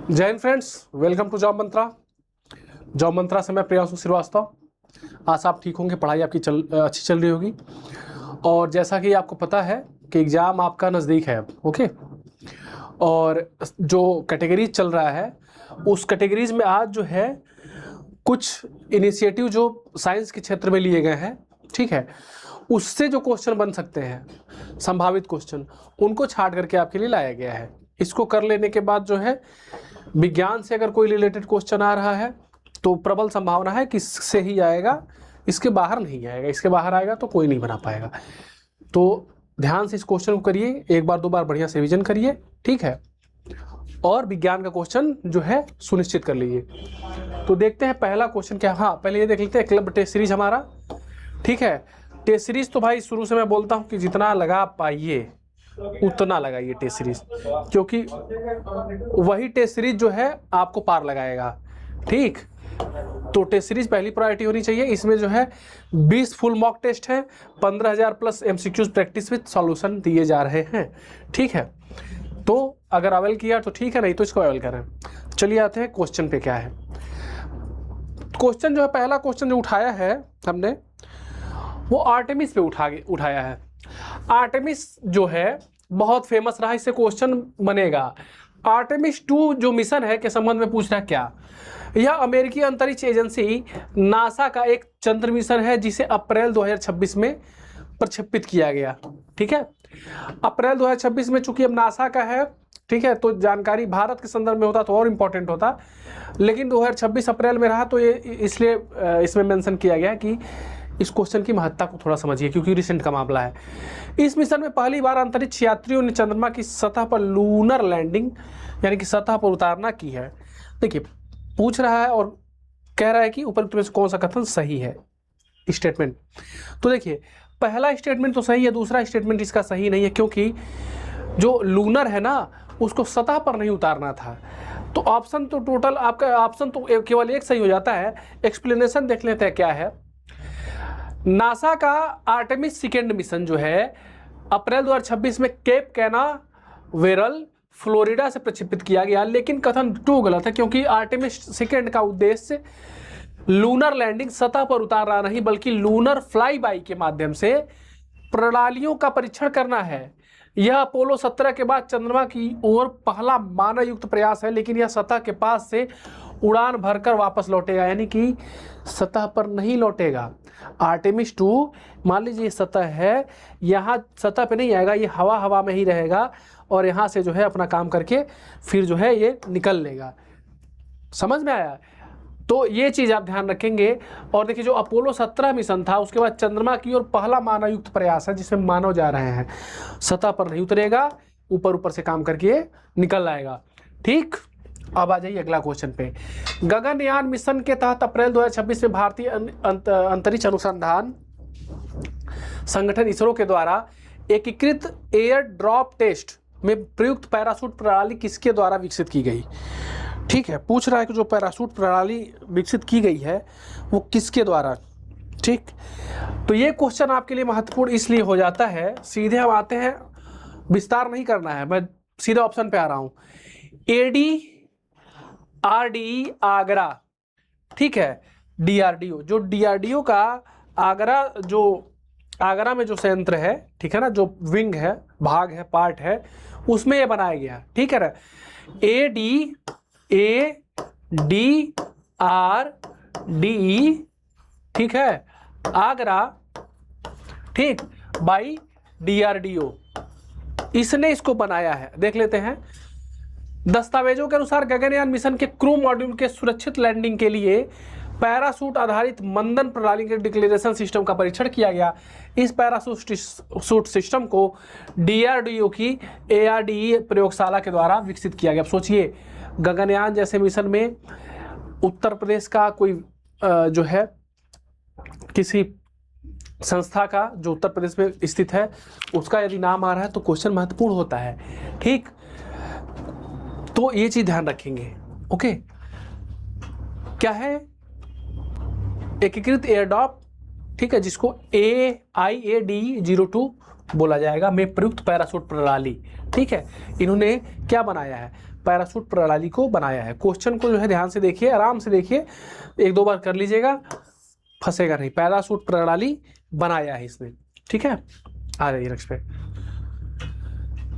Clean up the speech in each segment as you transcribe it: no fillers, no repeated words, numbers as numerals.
जय Hind friends, welcome to job Mantra. Job Mantra से मैं प्रियांशु श्रीवास्तव। आशा आप ठीक होंगे, पढ़ाई आपकी अच्छी चल रही होगी। और जैसा कि आपको पता है कि एग्ज़ाम आपका नज़दीक है अब, ओके। और जो कैटेगरीज चल रहा है उस कैटेगरीज में आज जो है कुछ इनिशिएटिव जो साइंस के क्षेत्र में लिए गए हैं, ठीक है, उससे जो क्वेश्चन बन सकते हैं, संभावित क्वेश्चन, उनको छांट करके आपके लिए लाया गया है। इसको कर लेने के बाद जो है विज्ञान से अगर कोई रिलेटेड क्वेश्चन आ रहा है तो प्रबल संभावना है कि इससे ही आएगा, इसके बाहर नहीं आएगा। इसके बाहर आएगा तो कोई नहीं बना पाएगा। तो ध्यान से इस क्वेश्चन को करिए, एक बार दो बार बढ़िया से रिवीजन करिए, ठीक है। और विज्ञान का क्वेश्चन जो है सुनिश्चित कर लीजिए। तो देखते हैं पहला क्वेश्चन क्या। हाँ, पहले ये देख लेते हैं क्लब टेस्ट सीरीज हमारा, ठीक है। टेस्ट सीरीज तो भाई शुरू से मैं बोलता हूँ कि जितना लगा पाइए उतना लगाइए टेस्ट सीरीज, क्योंकि वही टेस्ट सीरीज जो है आपको पार लगाएगा, ठीक। तो टेस्ट सीरीज पहली प्रायोरिटी होनी चाहिए। इसमें जो है 20 फुल मॉक टेस्ट है, 15,000 plus MCQs practice with solution दिए जा रहे हैं, ठीक है। तो अगर अवेल किया तो ठीक है, नहीं तो इसको अवेल करें। चलिए आते हैं क्वेश्चन पे। क्या है क्वेश्चन? जो है पहला क्वेश्चन जो उठाया है हमने वो आर्टेमिस पे उठाया है। आर्टेमिस जो है बहुत फेमस रहा, इससे क्वेश्चन बनेगा। आर्टेमिस 2 जो मिशन है के संबंध में पूछ रहा है क्या। यह अमेरिकी अंतरिक्ष एजेंसी नासा का एक चंद्र मिशन है जिसे अप्रैल 2026 में प्रक्षेपित किया गया, ठीक है। अप्रैल 2026 में, चूंकि अब नासा का है, ठीक है, तो जानकारी भारत के संदर्भ में होता तो और इम्पोर्टेंट होता, लेकिन 2026 अप्रैल में रहा तो ये इसलिए इसमें मेंशन किया गया कि इस क्वेश्चन की महत्ता को थोड़ा समझिए, क्योंकि रिसेंट का मामला है। इस मिशन में पहली बार अंतरिक्ष यात्रियों ने चंद्रमा की सतह पर लूनर लैंडिंग यानी कि सतह पर उतारना की है। देखिए, पूछ रहा है और कह रहा है कि उपरोक्त में से कौन सा कथन सही है, स्टेटमेंट। तो देखिए, पहला स्टेटमेंट तो सही है, दूसरा स्टेटमेंट इसका सही नहीं है, क्योंकि जो लूनर है ना उसको सतह पर नहीं उतारना था। तो ऑप्शन तो टोटल आपका ऑप्शन तो केवल एक सही हो जाता है। एक्सप्लेनेशन देख लेते हैं क्या है। नासा का आर्टेमिस सेकेंड मिशन जो है अप्रैल 2026 में केप कैनावेरल फ्लोरिडा से प्रक्षेपित किया गया, लेकिन कथन 2 गलत है, क्योंकि आर्टेमिस सेकेंड का उद्देश्य लूनर लैंडिंग सतह पर उतारना नहीं बल्कि लूनर फ्लाई बाई के माध्यम से प्रणालियों का परीक्षण करना है। यह अपोलो 17 के बाद चंद्रमा की ओर पहला मानव युक्त प्रयास है, लेकिन यह सतह के पास से उड़ान भरकर वापस लौटेगा, यानी कि सतह पर नहीं लौटेगा। आर्टेमिस 2 मान लीजिए सतह है, यहाँ सतह पे नहीं आएगा, ये हवा में ही रहेगा और यहाँ से जो है अपना काम करके फिर जो है ये निकल लेगा। समझ में आया? तो ये चीज़ आप ध्यान रखेंगे। और देखिए, जो अपोलो 17 मिशन था उसके बाद चंद्रमा की ओर पहला मानव युक्त प्रयास है जिसमें मानव जा रहे हैं, सतह पर नहीं उतरेगा, ऊपर से काम करके निकल आएगा, ठीक। अब आ जाइए अगला क्वेश्चन पे। गगनयान मिशन के तहत अप्रैल 2026 में भारतीय अंतरिक्ष अनुसंधान संगठन इसरो के द्वारा एकीकृत एयर ड्रॉप टेस्ट में प्रयुक्त पैराशूट प्रणाली किसके द्वारा विकसित की गई, ठीक है। पूछ रहा है कि जो पैराशूट प्रणाली विकसित की गई है वो किसके द्वारा, ठीक। तो ये क्वेश्चन आपके लिए महत्वपूर्ण इसलिए हो जाता है, सीधे हम आते हैं, विस्तार नहीं करना है, मैं सीधे ऑप्शन पे आ रहा हूं। ADRDE आगरा, ठीक है, DRDO, जो DRDO का आगरा में जो संयंत्र है, ठीक है ना, जो विंग है, भाग है, पार्ट है, उसमें ये बनाया गया, ठीक है ना। ADRDE, ठीक है, आगरा, ठीक, बाई DRDO, इसने इसको बनाया है। देख लेते हैं। दस्तावेजों के अनुसार गगनयान मिशन के क्रू मॉड्यूल के सुरक्षित लैंडिंग के लिए पैराशूट आधारित मंदन प्रणाली के डिक्लेरेशन सिस्टम का परीक्षण किया गया। इस पैराशूट सिस्टम को DRDO की ARDE प्रयोगशाला के द्वारा विकसित किया गया। अब सोचिए, गगनयान जैसे मिशन में उत्तर प्रदेश का कोई जो है किसी संस्था का जो उत्तर प्रदेश में स्थित है उसका यदि नाम आ रहा है तो क्वेश्चन महत्वपूर्ण होता है, ठीक। तो ये चीज ध्यान रखेंगे, ओके। क्या है? एकीकृत एयरड्रॉप, ठीक है, जिसको AIADE-02 बोला जाएगा में प्रयुक्त पैराशूट प्रणाली। ठीक है, इन्होंने क्या बनाया है, पैराशूट प्रणाली को बनाया है। क्वेश्चन को जो है ध्यान से देखिए, आराम से देखिए, एक दो बार कर लीजिएगा, फंसेगा नहीं। पैराशूट प्रणाली बनाया है इसने। ठीक है, आ जाइए नेक्स्ट पे।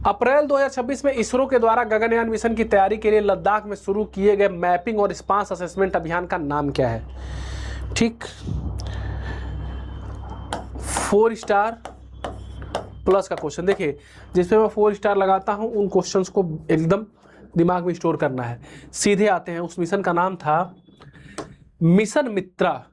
अप्रैल 2026 में इसरो के द्वारा गगनयान मिशन की तैयारी के लिए लद्दाख में शुरू किए गए मैपिंग और रिस्पांस असेसमेंट अभियान का नाम क्या है? ठीक, 4 स्टार प्लस का क्वेश्चन। देखिए, जिसमें मैं 4 स्टार लगाता हूं उन क्वेश्चंस को एकदम दिमाग में स्टोर करना है। सीधे आते हैं, उस मिशन का नाम था मिशन मित्रा।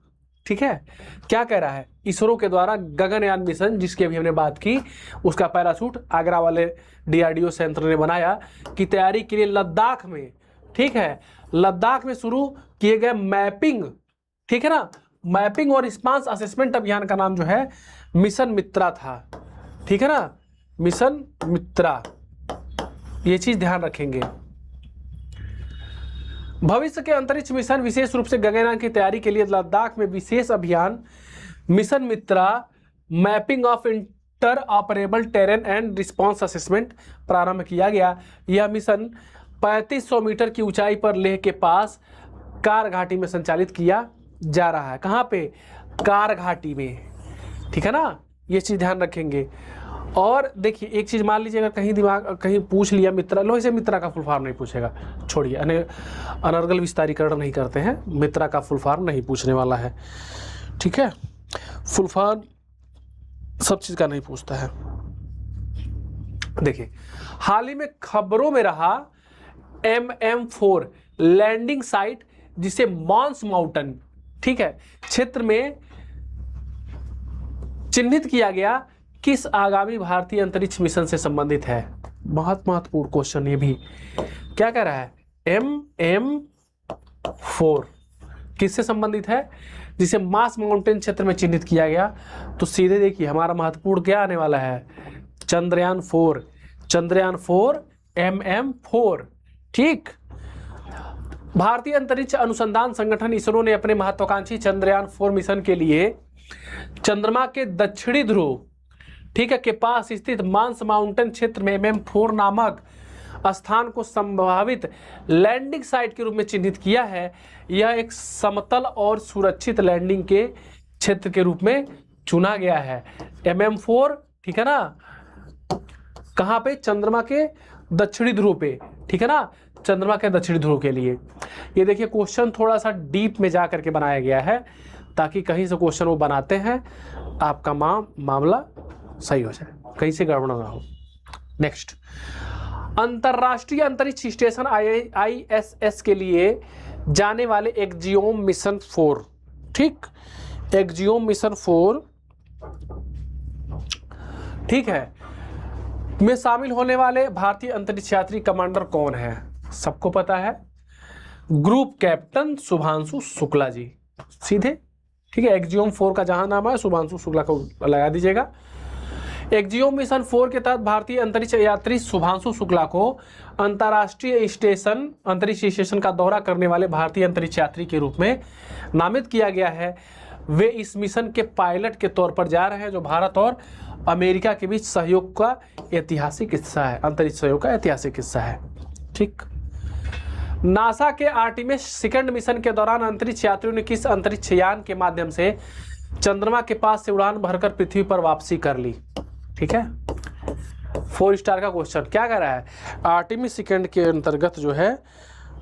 ठीक है, क्या कह रहा है, इसरो के द्वारा गगनयान मिशन जिसकी अभी हमने बात की, उसका पैराशूट आगरा वाले DRDO संयंत्र ने बनाया की तैयारी के लिए लद्दाख में, ठीक है, लद्दाख में शुरू किए गए मैपिंग, ठीक है ना, मैपिंग और रिस्पांस असेसमेंट अभियान का नाम जो है मिशन मित्रा था। ठीक है ना, मिशन मित्रा, ये चीज ध्यान रखेंगे। भविष्य के अंतरिक्ष मिशन विशेष रूप से गगनयान की तैयारी के लिए लद्दाख में विशेष अभियान mission Mitra mapping of inter operable terrain and response assessment प्रारंभ किया गया। यह मिशन 3500 मीटर की ऊंचाई पर लेह के पास कार घाटी में संचालित किया जा रहा है। कहाँ पे? कार घाटी में। ठीक है ना, ये चीज ध्यान रखेंगे। और देखिए एक चीज मान लीजिएगा, कहीं दिमाग कहीं पूछ लिया मित्रा, लो इसे मित्रा का फुल फॉर्म नहीं पूछेगा, छोड़िए, अनर्गल विस्तारीकरण नहीं करते हैं, मित्रा का फुल फॉर्म नहीं पूछने वाला है। ठीक है, फुल फॉर्म सब चीज का नहीं पूछता है। देखिए, हाल ही में खबरों में रहा MM4 लैंडिंग साइट जिसे मॉन्स माउंटेन, ठीक है, क्षेत्र में चिन्हित किया गया, किस आगामी भारतीय अंतरिक्ष मिशन से संबंधित है? बहुत महत्वपूर्ण क्वेश्चन ये भी। क्या कह रहा है, MM4 किससे संबंधित है? जिसे मास माउंटेन क्षेत्र में चिन्हित किया गया। तो सीधे देखिए हमारा महत्वपूर्ण क्या आने वाला है, चंद्रयान 4, चंद्रयान 4 MM4। ठीक, भारतीय अंतरिक्ष अनुसंधान संगठन इसरो ने अपने महत्वाकांक्षी चंद्रयान 4 मिशन के लिए चंद्रमा के दक्षिणी ध्रुव, ठीक है, के पास स्थित मांस माउंटेन क्षेत्र में MM4 नामक स्थान को संभावित लैंडिंग साइट के रूप में चिन्हित किया है। यह एक समतल और सुरक्षित लैंडिंग के क्षेत्र के रूप में चुना गया है। MM4, ठीक है ना, कहां पे? चंद्रमा के दक्षिणी ध्रुव पे। ठीक है ना, चंद्रमा के दक्षिणी ध्रुव के लिए। ये देखिए क्वेश्चन थोड़ा सा डीप में जा करके बनाया गया है, ताकि कहीं से क्वेश्चन वो बनाते हैं आपका मामला सही हो जाए, कहीं से गड़बड़ ना हो। नेक्स्ट, अंतरराष्ट्रीय अंतरिक्ष स्टेशन ISS के लिए जाने वाले एक्जियोम मिशन 4, ठीक, एक्जियोम मिशन 4, ठीक है, में शामिल होने वाले भारतीय अंतरिक्ष यात्री कमांडर कौन है? सबको पता है, ग्रुप कैप्टन शुभांशु शुक्ला जी। सीधे, ठीक है, एक्जियोम 4 का जहां नाम है शुभांशु शुक्ला को लगा दीजिएगा। एक्जियोम मिशन 4 के तहत भारतीय अंतरिक्ष यात्री शुभांशु शुक्ला को अंतर्राष्ट्रीय स्टेशन, अंतरिक्ष स्टेशन का दौरा करने वाले भारतीय अंतरिक्ष यात्री के रूप में नामित किया गया है। वे इस मिशन के पायलट के तौर पर जा रहे हैं, जो भारत और अमेरिका के बीच सहयोग का ऐतिहासिक हिस्सा है, अंतरिक्ष सहयोग का ऐतिहासिक हिस्सा है। ठीक, नासा के आर्टेमिस सेकंड मिशन के दौरान अंतरिक्ष यात्रियों ने किस अंतरिक्ष यान के माध्यम से चंद्रमा के पास से उड़ान भरकर पृथ्वी पर वापसी कर ली? ठीक है, 4 स्टार का क्वेश्चन। क्या कह रहा है, आर्टेमिस सेकंड के अंतर्गत जो है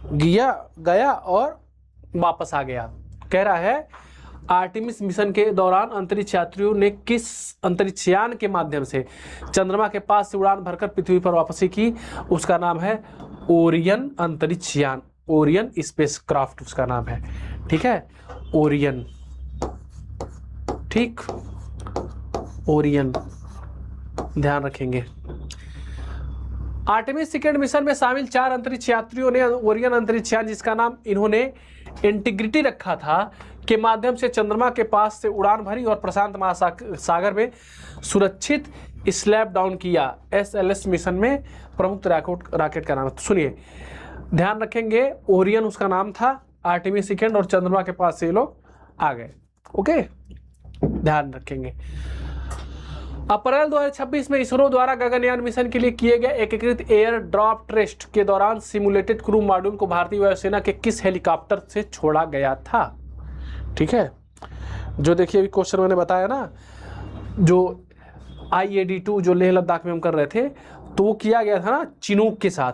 गया और वापस आ गया। कह रहा है आर्टेमिस मिशन के दौरान अंतरिक्ष यात्रियों ने किस अंतरिक्ष यान के माध्यम से चंद्रमा के पास से उड़ान भरकर पृथ्वी पर वापसी की? उसका नाम है ओरियन अंतरिक्ष यान, ओरियन स्पेसक्राफ्ट उसका नाम है। ठीक है, ओरियन, ठीक, ओरियन, ध्यान रखेंगे। आर्टेमिस सेकंड मिशन में शामिल 4 अंतरिक्ष यात्रियों ने ओरियन अंतरिक्ष यान, जिसका नाम इन्होंने इंटीग्रिटी रखा था, के माध्यम से चंद्रमा के पास से उड़ान भरी और प्रशांत महासागर में सुरक्षित स्लैप डाउन किया। SLS मिशन में प्रमुख रॉकेट का नाम है। तो सुनिए, ध्यान रखेंगे, ओरियन उसका नाम था, आर्टेमिस सेकंड, और चंद्रमा के पास से ये लोग आ गए। ओके, ध्यान रखेंगे। अप्रैल 2026 में इसरो द्वारा गगनयान मिशन के लिए किए गए एकीकृत एयर ड्रॉप टेस्ट के दौरान सिमुलेटेड क्रू मॉड्यूल को भारतीय वायुसेना के किस हेलीकॉप्टर से छोड़ा गया था? ठीक है, जो देखिए अभी क्वेश्चन मैंने बताया ना, जो IAD-2 जो लेह लद्दाख में हम कर रहे थे, तो वो किया गया था ना चिनूक के साथ,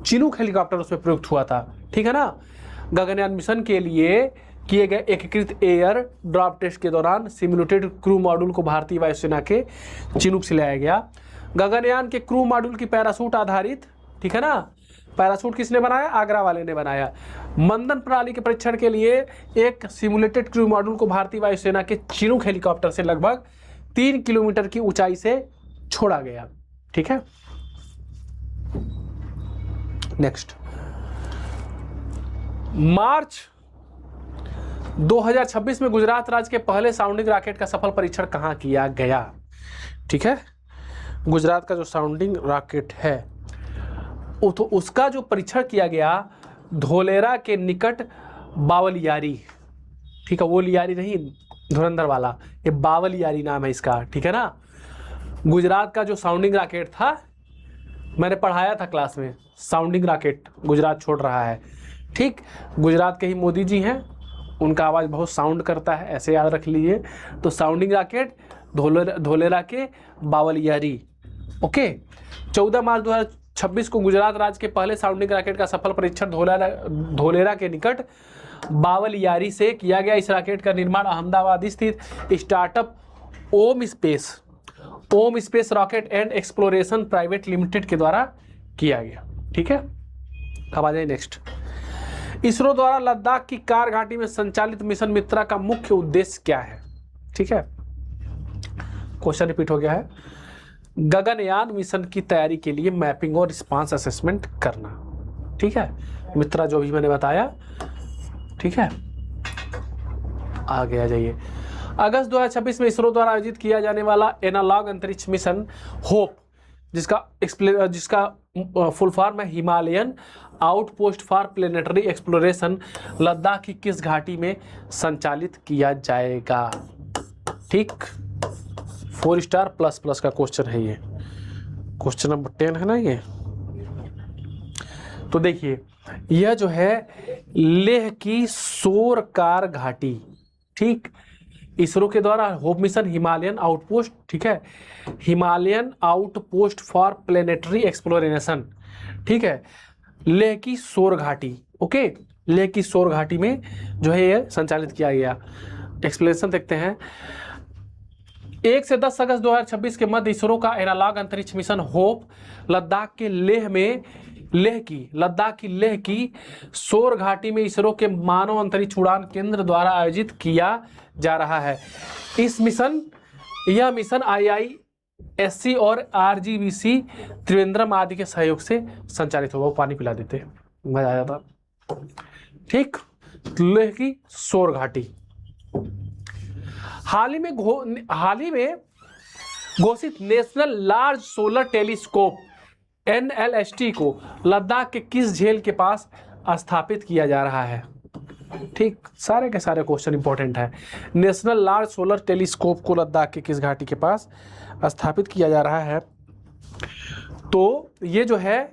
चिनूक हेलीकॉप्टर उसमें प्रयुक्त हुआ था। ठीक है ना, गगनयान मिशन के लिए किए गए एकीकृत एयर ड्रॉप टेस्ट के दौरान सिमुलेटेड क्रू मॉड्यूल को भारतीय वायुसेना के चिनूक से लाया गया। गगनयान के क्रू मॉड्यूल की पैराशूट आधारित, ठीक है ना, पैराशूट किसने बनाया? आगरा वाले ने बनाया। मंदन प्रणाली के परीक्षण के लिए एक सिमुलेटेड क्रू मॉड्यूल को भारतीय वायुसेना के चिनूक हेलीकॉप्टर से लगभग 3 किलोमीटर की ऊंचाई से छोड़ा गया। ठीक है, नेक्स्ट, मार्च 2026 में गुजरात राज्य के पहले साउंडिंग रॉकेट का सफल परीक्षण कहां किया गया? ठीक है, गुजरात का जो साउंडिंग रॉकेट है तो उसका जो परीक्षण किया गया धोलेरा के निकट बावलियारी। ठीक है, वो लियारी नहीं धुरंधर वाला, ये बावलियारी नाम है इसका। ठीक है ना, गुजरात का जो साउंडिंग रॉकेट था, मैंने पढ़ाया था क्लास में, साउंडिंग रॉकेट गुजरात छोड़ रहा है। ठीक, गुजरात के ही मोदी जी हैं, उनका आवाज़ बहुत साउंड करता है, ऐसे याद रख लीजिए। तो साउंडिंग रॉकेट धोलेरा के बावलियारी। ओके, 14 मार्च 2026 को गुजरात राज्य के पहले साउंडिंग रॉकेट का सफल परीक्षण धोलेरा के निकट बावलियारी से किया गया। इस रॉकेट का निर्माण अहमदाबाद स्थित startup Om space rocket and exploration private limited के द्वारा किया गया। ठीक है, अब आ जाए नेक्स्ट। इसरो द्वारा लद्दाख की कार घाटी में संचालित मिशन मित्रा का मुख्य उद्देश्य क्या है? ठीक है, क्वेश्चन रिपीट हो गया है। गगनयान मिशन की तैयारी के लिए मैपिंग और रिस्पांस असेसमेंट करना। ठीक है, मित्रा जो भी मैंने बताया। ठीक है, आगे आ जाइए। अगस्त 2026 में इसरो द्वारा आयोजित किया जाने वाला एनालॉग अंतरिक्ष मिशन होप, जिसका फुल फॉर्म है Himalayan outpost for planetary exploration, Ladakh की किस घाटी में संचालित किया जाएगा? ठीक, 4 स्टार प्लस का क्वेश्चन है ये, क्वेश्चन नंबर 10 है ना ये। तो देखिए, यह जो है लेह की सोरकार घाटी, ठीक, इसरो के द्वारा होप मिशन हिमालयन आउटपोस्ट, ठीक है, Himalayan outpost for planetary exploration, ठीक है, लेह की सोर घाटी। ओके, लेह की सोर घाटी में जो है ये संचालित किया गया। एक्सप्लेनेशन देखते हैं। 1 से 10 अगस्त 2026 के मध्य इसरो का एनालॉग अंतरिक्ष मिशन होप लद्दाख की लेह की सोर घाटी में इसरो के मानव अंतरिक्ष उड़ान केंद्र द्वारा आयोजित किया जा रहा है। यह मिशन IISc और RGVC त्रिवेंद्रम आदि के सहयोग से संचालित होगा। वो पानी पिला देते, मजा आ जाता। ठीक, लेह की सोर घाटी। हाल ही में घोषित national large solar telescope NLST को लद्दाख के किस झील के पास स्थापित किया जा रहा है? ठीक, सारे के सारे क्वेश्चन इंपॉर्टेंट है। नेशनल लार्ज सोलर टेलीस्कोप को लद्दाख के किस घाटी के पास स्थापित किया जा रहा है? तो ये जो है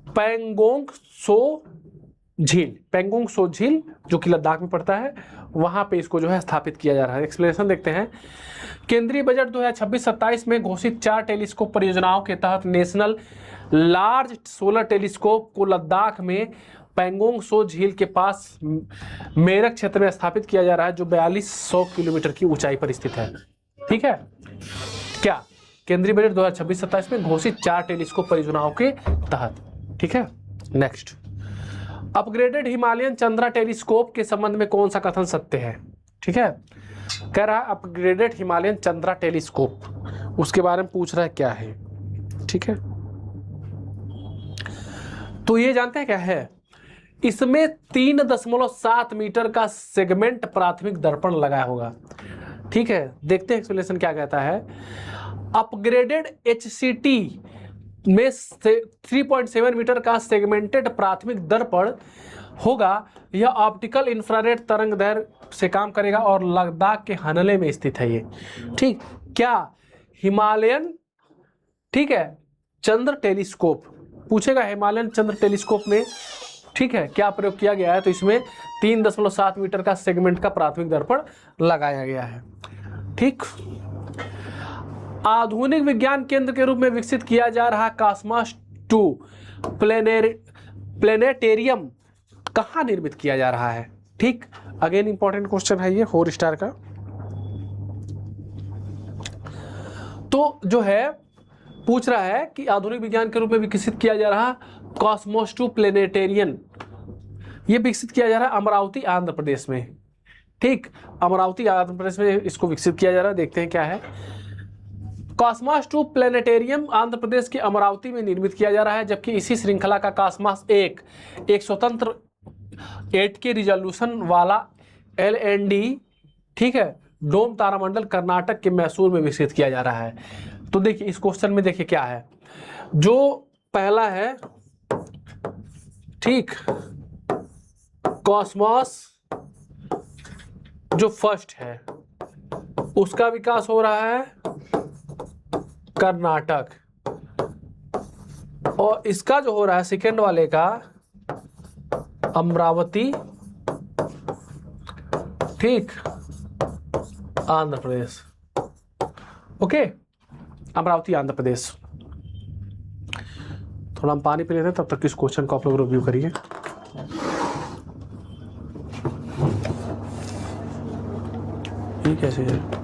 पेंगोंग सो झील जो कि लद्दाख में पड़ता है, वहां पे इसको जो है स्थापित किया जा रहा है। एक्सप्लेनेशन देखते हैं। केंद्रीय बजट 2026-27 में घोषित 4 टेलीस्कोप परियोजनाओं के तहत नेशनल लार्ज सोलर टेलीस्कोप को लद्दाख में पेंगोंग सो झील के पास मेरक क्षेत्र में स्थापित किया जा रहा है, जो 4200 किलोमीटर की ऊंचाई पर स्थित है। ठीक है, क्या केंद्रीय बजट 2026-27 में घोषित 4 टेलीस्कोप परियोजनाओं के तहत। ठीक है, next. Upgraded Himalayan Chandra telescope के संबंध में कौन सा कथन सत्य है? ठीक है, कह रहा है अपग्रेडेड हिमालयन चंद्रा टेलीस्कोप, उसके बारे में पूछ रहा है क्या है। ठीक है, तो ये जानते हैं क्या है? इसमें 3.7 मीटर का सेगमेंट प्राथमिक दर्पण लगाया होगा। ठीक है, देखते हैं एक्सप्लेनेशन क्या कहता है। अपग्रेडेड HCT में 3.7 मीटर का सेगमेंटेड प्राथमिक दर्पण होगा। यह ऑप्टिकल इंफ्रारेड तरंग दैर्घ्य से काम करेगा और लद्दाख के हनले में स्थित है ये। ठीक, क्या हिमालयन, ठीक है, चंद्र टेलीस्कोप पूछेगा। हिमालयन चंद्र टेलीस्कोप में, ठीक है, क्या प्रयोग किया गया है? तो इसमें 3.7 मीटर का सेगमेंट का प्राथमिक दर्पण लगाया गया है। ठीक, आधुनिक विज्ञान केंद्र के रूप में विकसित किया जा रहा कॉस्मॉस 2 प्लेनेटेरियम कहाँ निर्मित किया जा रहा है? ठीक, अगेन इंपॉर्टेंट क्वेश्चन है ये 4 स्टार का। तो जो है पूछ रहा है कि आधुनिक विज्ञान के रूप में विकसित किया जा रहा कॉस्मॉस 2 प्लेनेटेरियम, ये विकसित किया जा रहा है अमरावती आंध्र प्रदेश में। ठीक, अमरावती आंध्र प्रदेश में इसको विकसित किया जा रहा है। देखते हैं क्या है। कॉस्मॉस 2 प्लेनेटेरियम आंध्र प्रदेश के अमरावती में निर्मित किया जा रहा है, जबकि इसी श्रृंखला का कॉस्मॉस 1 एक स्वतंत्र 8K रिजोल्यूशन वाला LND, ठीक है, डोम तारामंडल कर्नाटक के मैसूर में विकसित किया जा रहा है। तो देखिए इस क्वेश्चन में देखिए क्या है, जो पहला है, ठीक, कॉस्मॉस जो फर्स्ट है उसका विकास हो रहा है कर्नाटक, और इसका जो हो रहा है सेकेंड वाले का अमरावती, ठीक, आंध्र प्रदेश। ओके, अमरावती आंध्र प्रदेश। थोड़ा हम पानी पी लेते हैं, तब तक इस क्वेश्चन को आप लोग रिव्यू करिए। ये कैसे है?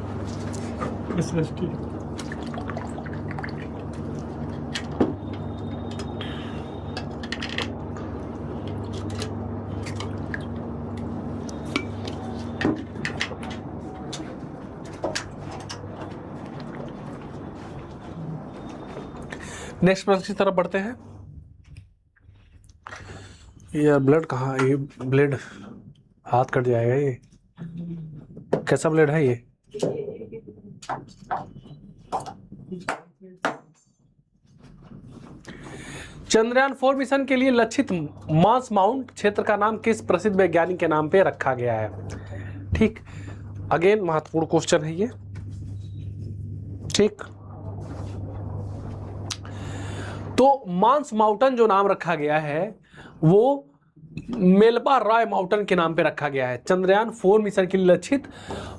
नेक्स्ट प्रश्न की तरफ बढ़ते हैं। यार ब्लड कहाँ? ये ब्लेड हाथ कट जाएगा। ये कैसा ब्लेड है ये? चंद्रयान 4 मिशन के लिए लक्षित मार्स माउंट क्षेत्र का नाम किस प्रसिद्ध वैज्ञानिक के नाम पे रखा गया है? ठीक, अगेन महत्वपूर्ण क्वेश्चन है ये। ठीक, तो मांस माउंटेन जो नाम रखा गया है वो मेलबा रॉय माउंटेन के नाम पे रखा गया है। चंद्रयान 4 मिशन के लिए लक्षित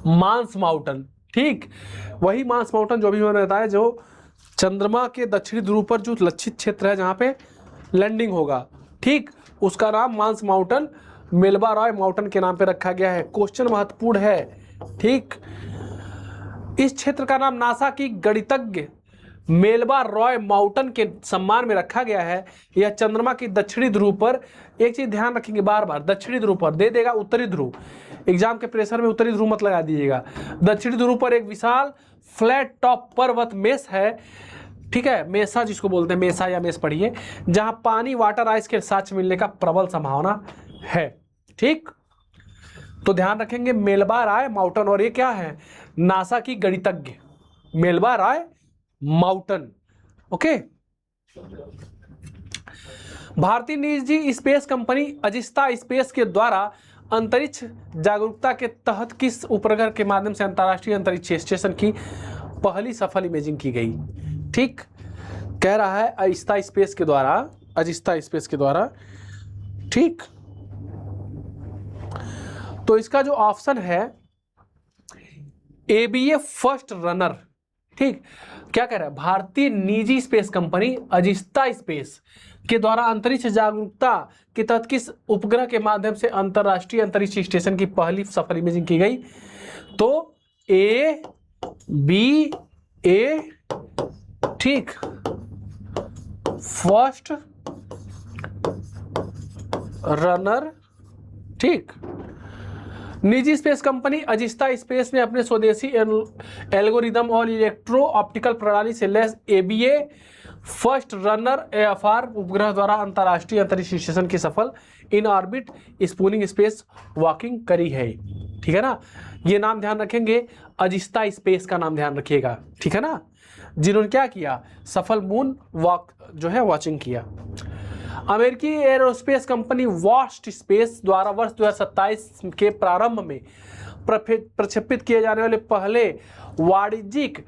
मांस माउंटेन, ठीक, वही मांस माउंटेन जो अभी मैंने बताया, जो चंद्रमा के दक्षिणी ध्रुव पर जो लक्षित क्षेत्र है जहां पे लैंडिंग होगा, ठीक, उसका नाम मांस माउंटेन मेलबा रॉय माउंटेन के नाम पे रखा गया है। क्वेश्चन महत्वपूर्ण है। ठीक, इस क्षेत्र का नाम नासा की गणितज्ञ मेलबा रॉय माउंटेन के सम्मान में रखा गया है। यह चंद्रमा की दक्षिणी ध्रुव पर, एक चीज ध्यान रखेंगे बार बार, दक्षिणी ध्रुव पर दे देगा उत्तरी ध्रुव, एग्जाम के प्रेशर में उत्तरी ध्रुव मत लगा दीजिएगा। दक्षिणी ध्रुव पर एक विशाल फ्लैट टॉप पर्वत मेस है, ठीक है, मेसा जिसको बोलते हैं, मेसा या मेस पढ़िए, जहां पानी वाटर आइस के साथ मिलने का प्रबल संभावना है। ठीक, तो ध्यान रखेंगे मेलबा रॉय माउंटेन, और ये क्या है? नासा की गणितज्ञ मेलबा रॉय माउंटेन। ओके, भारतीय निजी स्पेस कंपनी अजिस्ता स्पेस के द्वारा अंतरिक्ष जागरूकता के तहत किस उपग्रह के माध्यम से अंतर्राष्ट्रीय अंतरिक्ष स्टेशन की पहली सफल इमेजिंग की गई? ठीक, कह रहा है अजिस्ता स्पेस के द्वारा, अजिस्ता स्पेस के द्वारा। ठीक, तो इसका जो ऑप्शन है ABA फर्स्ट रनर। ठीक, क्या कह रहा है? भारतीय निजी स्पेस कंपनी अजिस्ता स्पेस के द्वारा अंतरिक्ष जागरूकता के तहत किस उपग्रह के माध्यम से अंतरराष्ट्रीय अंतरिक्ष स्टेशन की पहली सफल इमेजिंग की गई? तो ABA, ठीक, फर्स्ट रनर। ठीक, निजी स्पेस कंपनी अजिस्ता स्पेस ने अपने स्वदेशी एल्गोरिदम और इलेक्ट्रो ऑप्टिकल प्रणाली से lace ABA first runner AFR उपग्रह द्वारा अंतर्राष्ट्रीय अंतरिक्ष स्टेशन की सफल in orbit spooning space walking करी है। ठीक है ना, ये नाम ध्यान रखेंगे, अजिस्ता स्पेस का नाम ध्यान रखिएगा। ठीक है ना, जिन्होंने क्या किया? सफल मून वॉक जो है वॉचिंग किया। अमेरिकी एरोस्पेस कंपनी वास्ट स्पेस द्वारा वर्ष 2027 के प्रारंभ में प्रक्षेपित किए जाने वाले पहले वाणिज्यिक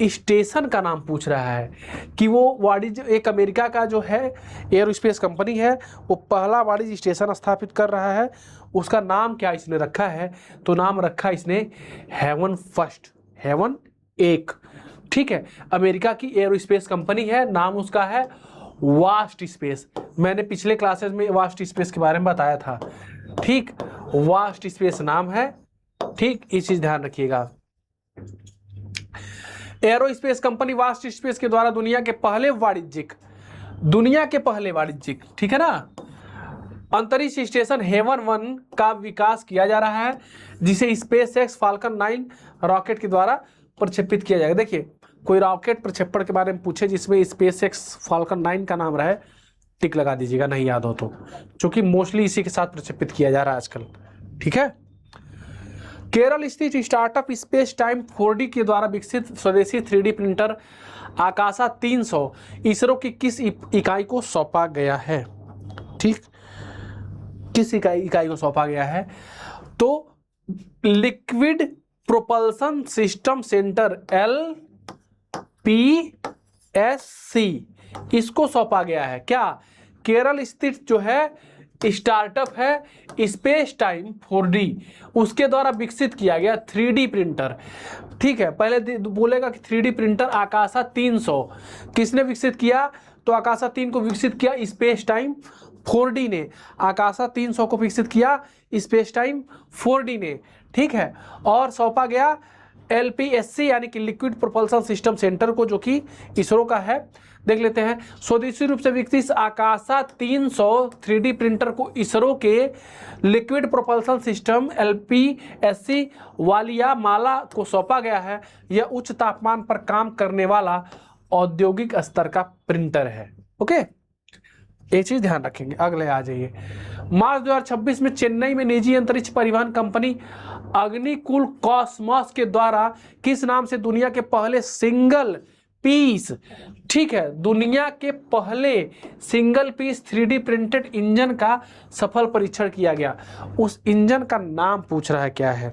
स्टेशन का नाम पूछ रहा है कि वो वाणिज्य, एक अमेरिका का जो है एयरोस्पेस कंपनी है, वो पहला वाणिज्य स्टेशन स्थापित कर रहा है, उसका नाम क्या इसने रखा है? तो नाम रखा इसने हेवन फर्स्ट, हेवन एक। ठीक है, अमेरिका की एयरोस्पेस कंपनी है, नाम उसका है वास्ट स्पेस। मैंने पिछले क्लासेस में वास्ट स्पेस के बारे में बताया था। ठीक, वास्ट स्पेस नाम है। ठीक, ये चीज ध्यान रखिएगा। एयरोस्पेस कंपनी वास्ट स्पेस के द्वारा दुनिया के पहले वाणिज्यिक, ठीक है ना, अंतरिक्ष स्टेशन हेवन 1 का विकास किया जा रहा है, जिसे स्पेस एक्स फाल्कन 9 रॉकेट के द्वारा प्रक्षेपित किया जाएगा। देखिए, कोई रॉकेट प्रक्षेपण के बारे में पूछे जिसमें स्पेस एक्स फाल्कन 9 का नाम रहे, टिक लगा दीजिएगा नहीं याद हो तो, क्योंकि मोस्टली इसी के साथ प्रक्षेपित किया जा रहा है आजकल। ठीक है, केरल स्थित स्टार्टअप स्पेस टाइम 4D के द्वारा विकसित स्वदेशी 3D प्रिंटर आकाशा 300 इसरो की किस इकाई को सौंपा गया है? ठीक, किस इकाई को सौंपा गया है? तो liquid propulsion system centre LPSC, इसको सौंपा गया है। क्या? केरल स्थित जो है स्टार्टअप है स्पेस टाइम 4D, उसके द्वारा विकसित किया गया 3D प्रिंटर। ठीक है, पहले बोलेगा कि 3D प्रिंटर आकाशा 300 किसने विकसित किया? तो आकाशा 3 को विकसित किया स्पेस टाइम 4D ने, आकाशा 300 को विकसित किया स्पेस टाइम 4D ने। ठीक है, और सौंपा गया LPSC यानी कि लिक्विड प्रोपल्सन सिस्टम सेंटर को, जो कि इसरो का है। देख लेते हैं, स्वदेशी रूप से विकसित आकाशा 300 3D प्रिंटर को इसरो के लिक्विड प्रोपल्सन सिस्टम LPSC वालियामाला को सौंपा गया है। यह उच्च तापमान पर काम करने वाला औद्योगिक स्तर का प्रिंटर है। ओके, ये चीज ध्यान रखेंगे। अगले आ जाइए, मार्च 2026 में चेन्नई में निजी अंतरिक्ष परिवहन कंपनी अग्निकुल कॉस्मॉस के द्वारा किस नाम से दुनिया के पहले सिंगल पीस, ठीक है, दुनिया के पहले single piece 3D printed engine का सफल परीक्षण किया गया? उस इंजन का नाम पूछ रहा है, क्या है?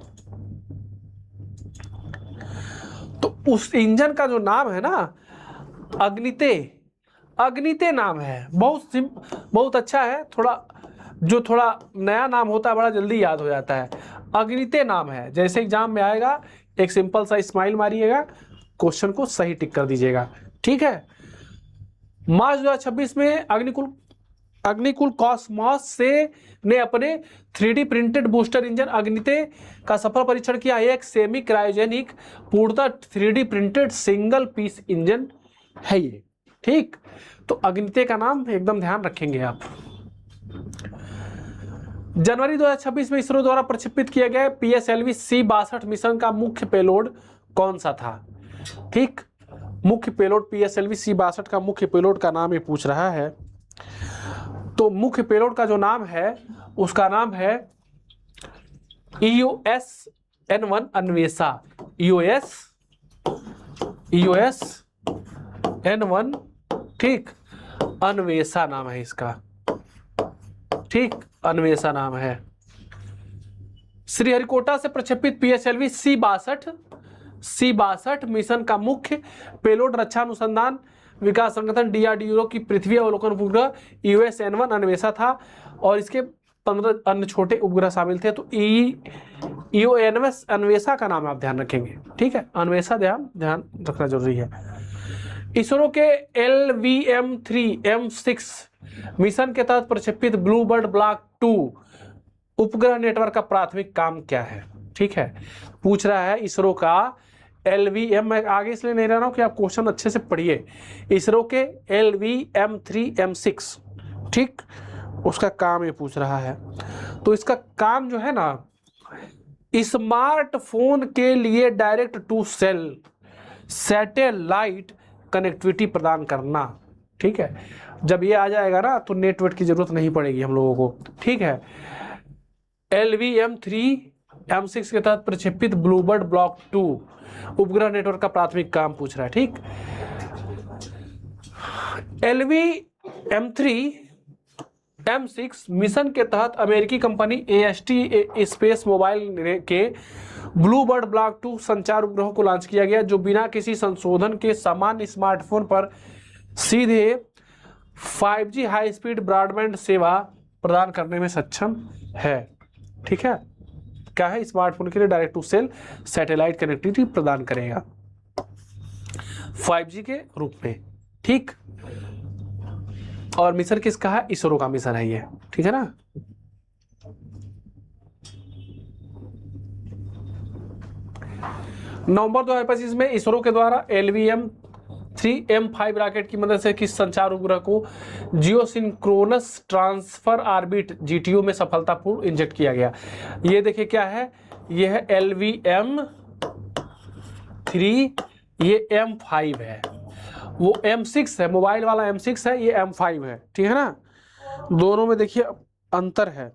तो उस इंजन का जो नाम है ना, अग्निते नाम है। बहुत अच्छा है, थोड़ा नया नाम होता है बड़ा जल्दी याद हो जाता है। अग्निते नाम है, जैसे एग्जाम में आएगा एक सिंपल सा स्माइल मारिएगा, क्वेश्चन को सही टिक कर दीजिएगा। ठीक है, मार्च 2026 में अग्निकुल कॉस्मॉस ने अपने 3D प्रिंटेड बूस्टर इंजन अग्निते का सफल परीक्षण किया। एक सेमी क्रायोजेनिक पूर्णतः 3D printed single piece engine है ये। ठीक, तो अग्निते का नाम एकदम ध्यान रखेंगे आप। जनवरी 2026 में इसरो द्वारा प्रक्षेपित किया गया PSLV C-62 मिशन का मुख्य पेलोड कौन सा था? ठीक, मुख्य पेलोड PSLV C-62 का मुख्य पेलोड का नाम ये पूछ रहा है। तो मुख्य पेलोड का जो नाम है उसका नाम है EOS-N1 अन्वेषा। EOS-N1, ठीक, अन्वेषा नाम है इसका। ठीक, अन्वेषा नाम है। श्रीहरिकोटा से प्रक्षेपित PSLV C-62 मिशन का मुख्य पेलोड रक्षा अनुसंधान विकास संगठन DRDO की पृथ्वी अवलोकन उपग्रह EOS-N1 अन्वेषा था, और इसके 15 अन्य छोटे उपग्रह शामिल थे। तो EOS अन्वेषा का नाम आप ध्यान रखेंगे। ठीक है, अन्वेषा ध्यान रखना जरूरी है। इसरो के LVM-3M6 मिशन के तहत प्रक्षेपित ब्लूबर्ड ब्लॉक 2 उपग्रह नेटवर्क का प्राथमिक काम क्या है? ठीक है, पूछ रहा है इसरो का LVM, मैं आगे इसलिए नहीं रह रहा हूं कि आप क्वेश्चन अच्छे से पढ़िए। इसरो के LVM-3M6, ठीक, उसका काम ये पूछ रहा है। तो इसका काम जो है ना, स्मार्टफोन के लिए direct to cell satellite connectivity प्रदान करना। ठीक है, जब ये आ जाएगा ना तो नेटवर्क की जरूरत नहीं पड़ेगी हम लोगों को। ठीक है, LVM-3M6 के तहत प्रक्षेपित ब्लूबर्ड ब्लॉक 2 उपग्रह नेटवर्क का प्राथमिक काम पूछ रहा है। ठीक, LVM-3 M6 मिशन के तहत अमेरिकी कंपनी AST स्पेस मोबाइल के ब्लू बर्ड ब्लॉक 2 संचार उपग्रह को लॉन्च किया गया, जो बिना किसी संशोधन के सामान्य स्मार्टफोन पर सीधे 5G हाई स्पीड ब्रॉडबैंड सेवा प्रदान करने में सक्षम है। ठीक है, क्या है, स्मार्टफोन के लिए direct to cell satellite connectivity प्रदान करेगा 5G के रूप में। ठीक, और मिशन किसका है, इसरो का मिशन है ये। ठीक है ना। नवंबर 2025 में इसरो के द्वारा LVM-3M5 रॉकेट की मदद से किस संचार उपग्रह को जियोसिंक्रोनस ट्रांसफर ऑर्बिट GTO में सफलतापूर्वक इंजेक्ट किया गया। ये देखिए क्या है, ये है LVM-3, ये M5 है, वो M6 है, मोबाइल वाला M6 है, ये M5 है। ठीक है ना, दोनों में देखिए अंतर है।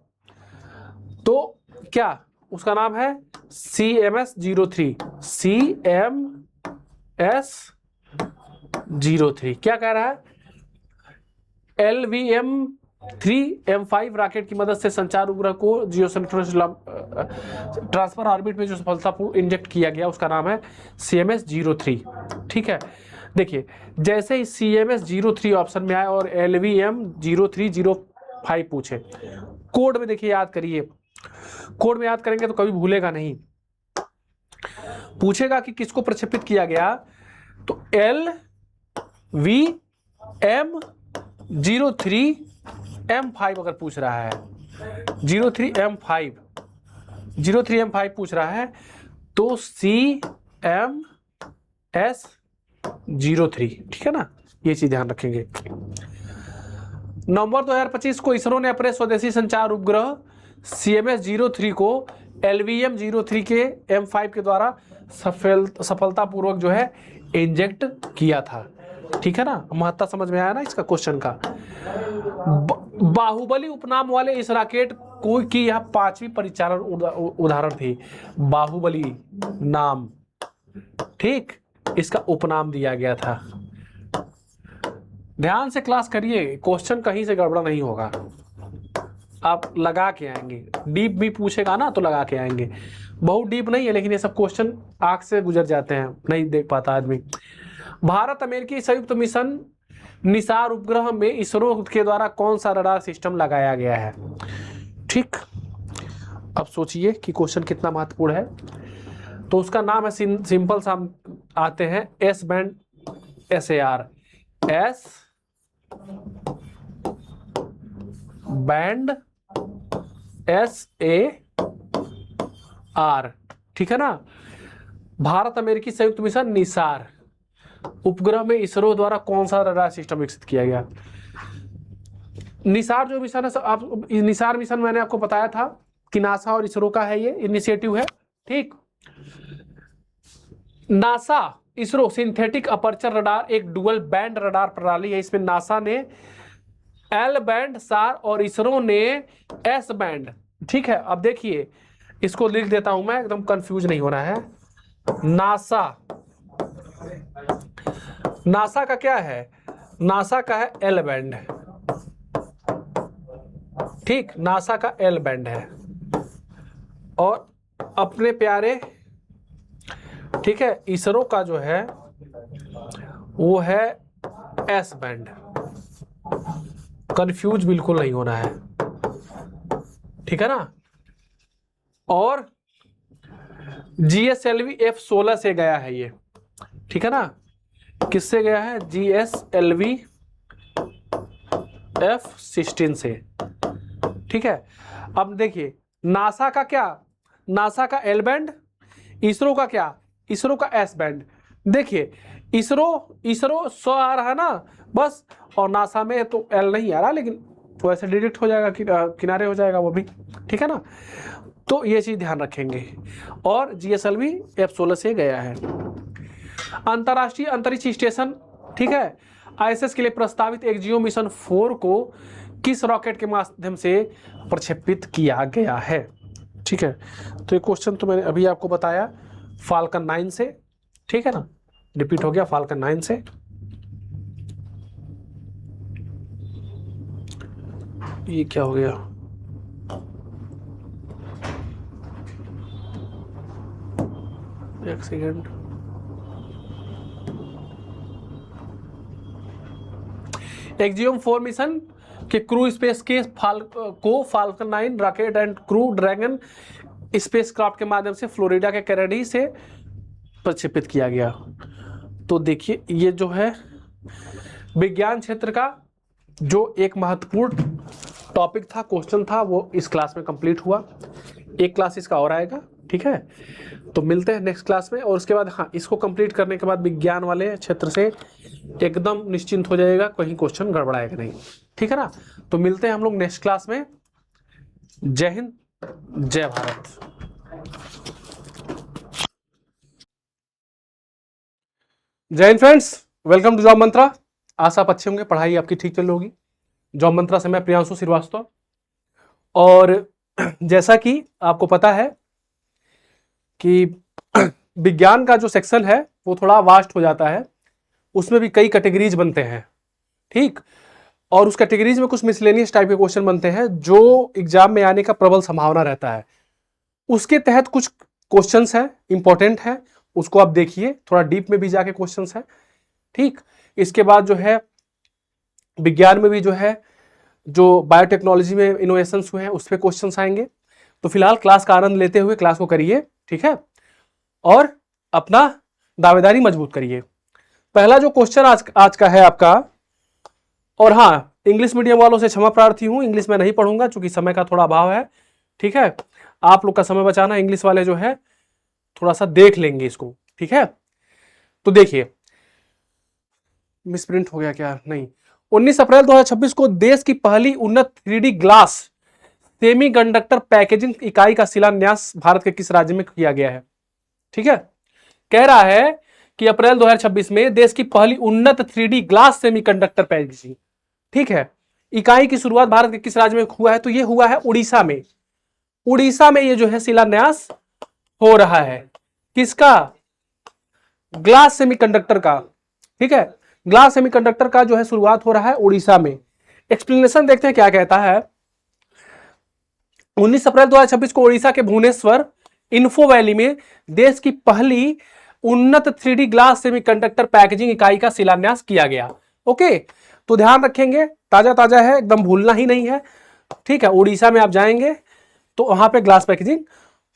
तो क्या उसका नाम है CMS-03, CMS-03। क्या कह रहा है, LVM-3M5 रॉकेट की मदद से संचार उपग्रह को जियोसिंक्रोनस ट्रांसफर ऑर्बिट में जो सफलतापूर्वक इंजेक्ट किया गया उसका नाम है CMS-03। ठीक है, देखिए जैसे ही CMS-03 ऑप्शन में आया और LVM-0305 पूछे, कोड में देखिए याद करिए, कोड में याद करेंगे तो कभी भूलेगा नहीं। पूछेगा कि किसको प्रक्षेपित किया गया, तो LVM-03M5 अगर पूछ रहा है, 03M5 पूछ रहा है, तो CMS-03। ठीक है ना, ये चीज ध्यान रखेंगे। नवंबर 2025 को इसरो ने अपने स्वदेशी संचार उपग्रह CMS-03 को LVM-03 के M5 के द्वारा सफलतापूर्वक जो है इंजेक्ट किया था। ठीक है ना, महत्ता समझ में आया ना इसका क्वेश्चन का। बाहुबली उपनाम वाले इस रॉकेट को की यह 5वीं परिचालन उदाहरण थी। बाहुबली नाम, ठीक, इसका उपनाम दिया गया था। ध्यान से क्लास करिए, क्वेश्चन कहीं से गड़बड़ा नहीं होगा, आप लगा के आएंगे। डीप भी पूछेगा ना तो लगा के आएंगे, बहुत डीप नहीं है लेकिन ये सब क्वेश्चन आंख से गुजर जाते हैं, नहीं देख पाता आदमी। भारत अमेरिकी संयुक्त मिशन निसार उपग्रह में इसरो के द्वारा कौन सा रडार सिस्टम लगाया गया है। ठीक, अब सोचिए कि क्वेश्चन कितना महत्वपूर्ण है। तो उसका नाम है, सिंपल सा आते हैं, S band SAR, S band SAR। ठीक है ना। भारत अमेरिकी संयुक्त मिशन निसार उपग्रह में इसरो द्वारा कौन सा रडार सिस्टम विकसित किया गया। निसार जो मिशन है, आप निसार मिशन मैंने आपको बताया था कि नासा और इसरो का है, ये इनिशिएटिव है। ठीक, NASA ISRO synthetic aperture radar एक डुअल बैंड रडार प्रणाली है। इसमें नासा ने L बैंड SAR और इसरो ने S बैंड। ठीक है, अब देखिए इसको लिख देता हूं मैं, एकदम कंफ्यूज नहीं होना है। नासा का क्या है, नासा का है L बैंड। ठीक, नासा का L बैंड है, और अपने प्यारे, ठीक है, इसरो का जो है वो है S बैंड। कंफ्यूज बिल्कुल नहीं होना है, ठीक है ना। और GSLV F16 से गया है ये, ठीक है ना। किससे गया है, GSLV F16 से। ठीक है, अब देखिए नासा का क्या, नासा का L बैंड, इसरो का क्या, इसरो का S बैंड। देखिए इसरो 100 आ रहा है ना बस, और नासा में तो L नहीं आ रहा, लेकिन तो ऐसे डिडक्ट हो जाएगा, किनारे हो जाएगा वो भी। ठीक है ना, तो ये चीज ध्यान रखेंगे। और GSLV F16 से गया है। अंतरराष्ट्रीय अंतरिक्ष स्टेशन, ठीक है, ISS के लिए प्रस्तावित एक्जियो मिशन 4 को किस रॉकेट के माध्यम से प्रक्षेपित किया गया है। ठीक है, तो ये क्वेश्चन तो मैंने अभी आपको बताया, फाल्कन 9 से। ठीक है ना, रिपीट हो गया, फाल्कन 9 से। ये क्या हो गया? एक सेकेंड। एक्जियोम 4 मिशन के क्रू स्पेस के falcon 9 rocket and crew dragon spacecraft के माध्यम से फ्लोरिडा के कैनेडी से प्रक्षेपित किया गया। तो देखिए ये जो है विज्ञान क्षेत्र का जो एक महत्वपूर्ण टॉपिक था, क्वेश्चन था, वो इस क्लास में कंप्लीट हुआ। एक क्लास इसका और आएगा, ठीक है। तो मिलते हैं नेक्स्ट क्लास में। और उसके बाद हाँ, इसको कंप्लीट करने के बाद विज्ञान वाले क्षेत्र से एकदम निश्चिंत हो जाएगा, कहीं क्वेश्चन गड़बड़ाएगा नहीं, ठीक है ना। तो मिलते हैं हम लोग नेक्स्ट क्लास में। जय हिंद, जय भारत। जय Hind friends, welcome to job Mantra. आशा आप अच्छे होंगे, पढ़ाई आपकी ठीक चल रही होगी। जॉब मंत्रा से मैं प्रियांशु श्रीवास्तव। और जैसा कि आपको पता है कि विज्ञान का जो सेक्शन है वो थोड़ा वास्ट हो जाता है, उसमें भी कई कैटेगरीज बनते हैं, ठीक। और उस कैटेगरीज में कुछ मिसलेनियस टाइप के क्वेश्चन बनते हैं जो एग्जाम में आने का प्रबल संभावना रहता है। उसके तहत कुछ क्वेश्चंस हैं, इंपॉर्टेंट है, उसको आप देखिए, थोड़ा डीप में भी जाके क्वेश्चंस है, ठीक। इसके बाद जो है विज्ञान में भी जो है, जो बायोटेक्नोलॉजी में इनोवेशंस हुए हैं उस पर क्वेश्चंस आएंगे। तो फिलहाल क्लास का आनंद लेते हुए क्लास को करिए, ठीक है, और अपना दावेदारी मजबूत करिए। पहला जो क्वेश्चन आज का है आपका, और हाँ, इंग्लिश मीडियम वालों से क्षमा प्रार्थी हूं, इंग्लिश में नहीं पढ़ूंगा क्योंकि समय का थोड़ा अभाव है, ठीक है। आप लोग का समय बचाना, इंग्लिश वाले जो है थोड़ा सा देख लेंगे इसको, ठीक है। तो देखिए, मिसप्रिंट हो गया क्या? नहीं। 19 अप्रैल 2026 को देश की पहली उन्नत 3D ग्लास सेमीकंडक्टर पैकेजिंग इकाई का शिलान्यास भारत के किस राज्य में किया गया है? ठीक है, कह रहा है कि अप्रैल 2026 में देश की पहली उन्नत 3D ग्लास सेमीकंडक्टर पैकेजिंग, ठीक है, इकाई की शुरुआत भारत के किस राज्य में हुआ है? तो ये हुआ है उड़ीसा में। उड़ीसा में ये जो है शिलान्यास हो रहा है, किसका? ग्लास सेमीकंडक्टर का, ठीक है। ग्लास सेमीकंडक्टर का जो है शुरुआत हो रहा है उड़ीसा में। एक्सप्लेनेशन देखते हैं क्या कहता है। 19 अप्रैल 2026 को उड़ीसा के भुवनेश्वर इन्फो वैली में देश की पहली उन्नत 3D ग्लास सेमीकंडक्टर पैकेजिंग इकाई का शिलान्यास किया गया। ओके, तो ध्यान रखेंगे, ताजा ताजा है, एकदम भूलना ही नहीं है, ठीक है। उड़ीसा में आप जाएंगे तो वहां पे ग्लास पैकेजिंग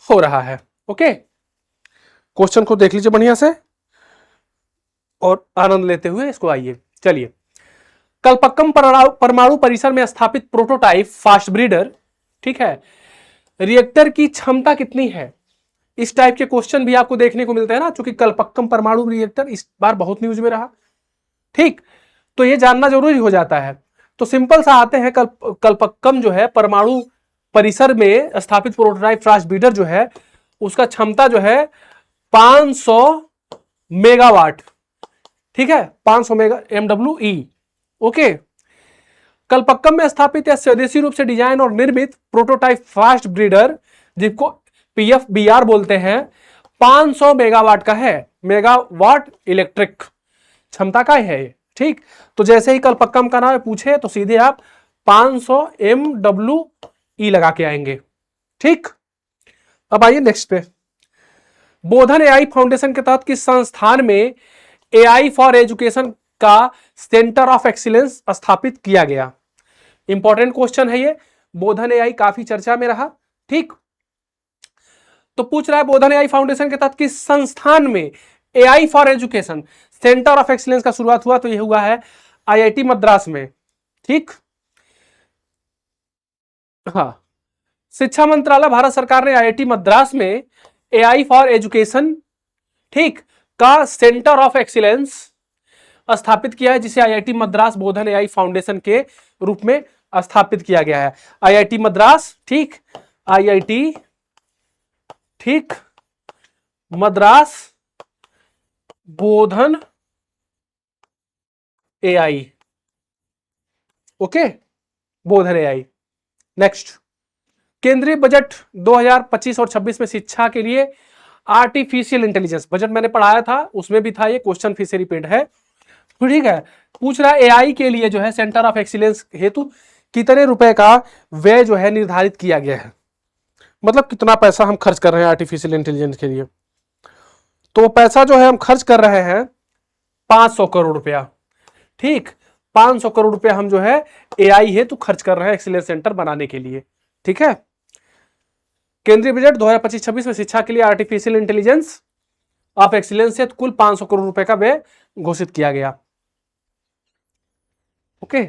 हो रहा है। ओके, क्वेश्चन को देख लीजिए बढ़िया से और आनंद लेते हुए इसको आइए। चलिए, कलपक्कम परमाणु परिसर में स्थापित प्रोटोटाइप फास्ट ब्रीडर, ठीक है, रिएक्टर की क्षमता कितनी है? इस टाइप के क्वेश्चन भी आपको देखने को मिलते हैं ना, क्योंकि कलपक्कम परमाणु रिएक्टर इस बार बहुत न्यूज में रहा, ठीक। तो ये जानना जरूरी हो जाता है। तो सिंपल सा आते हैं, कलपक्कम जो है परमाणु परिसर में स्थापित प्रोटोटाइप फास्ट ब्रीडर जो है उसका क्षमता जो है 500 मेगावाट, ठीक है, 500 मेगा MWE। ओके, कलपक्कम में स्थापित या स्वदेशी रूप से डिजाइन और निर्मित प्रोटोटाइप फास्ट ब्रीडर, जिसको PFBR बोलते हैं, 500 मेगावाट का है, मेगावाट इलेक्ट्रिक क्षमता का है, ठीक। तो जैसे ही कलपक्कम का नाम पूछे तो सीधे आप 500 MWE लगा के आएंगे, ठीक। अब आइए नेक्स्ट पे। बोधन AI फाउंडेशन के तहत किस संस्थान में AI फॉर एजुकेशन का सेंटर ऑफ एक्सीलेंस स्थापित किया गया? इंपॉर्टेंट क्वेश्चन है ये, बोधन AI काफी चर्चा में रहा, ठीक। तो पूछ रहा है बोधन AI फाउंडेशन के तहत किस संस्थान में AI for education centre of excellence का शुरुआत हुआ? तो ये हुआ है IIT मद्रास में, ठीक। हाँ, शिक्षा मंत्रालय भारत सरकार ने IIT मद्रास में AI फॉर एजुकेशन, ठीक, का सेंटर ऑफ एक्सीलेंस स्थापित किया है, जिसे IIT मद्रास बोधन AI फाउंडेशन के रूप में स्थापित किया गया है। IIT मद्रास, ठीक, IIT, ठीक, मद्रास बोधन AI, ओके, बोधन AI। नेक्स्ट, केंद्रीय बजट 2025 और 26 में शिक्षा के लिए आर्टिफिशियल इंटेलिजेंस बजट मैंने पढ़ाया था, उसमें भी था ये क्वेश्चन, फिर से रिपीट है, ठीक है। पूछ रहा है AI के लिए जो है सेंटर ऑफ एक्सीलेंस हेतु कितने रुपए का व्यय जो है निर्धारित किया गया है, मतलब कितना पैसा हम खर्च कर रहे हैं आर्टिफिशियल इंटेलिजेंस के लिए। तो पैसा जो है हम खर्च कर रहे हैं 500 करोड़ रुपया। ठीक, 500 करोड़ रुपया हम जो है एआई हेतु खर्च कर रहे हैं एक्सीलेंस सेंटर बनाने के लिए। ठीक है, केंद्रीय बजट 2025-26 में शिक्षा के लिए आर्टिफिशियल इंटेलिजेंस ऑफ एक्सीलेंस से कुल 500 करोड़ रुपए का व्यय घोषित किया गया। ओके,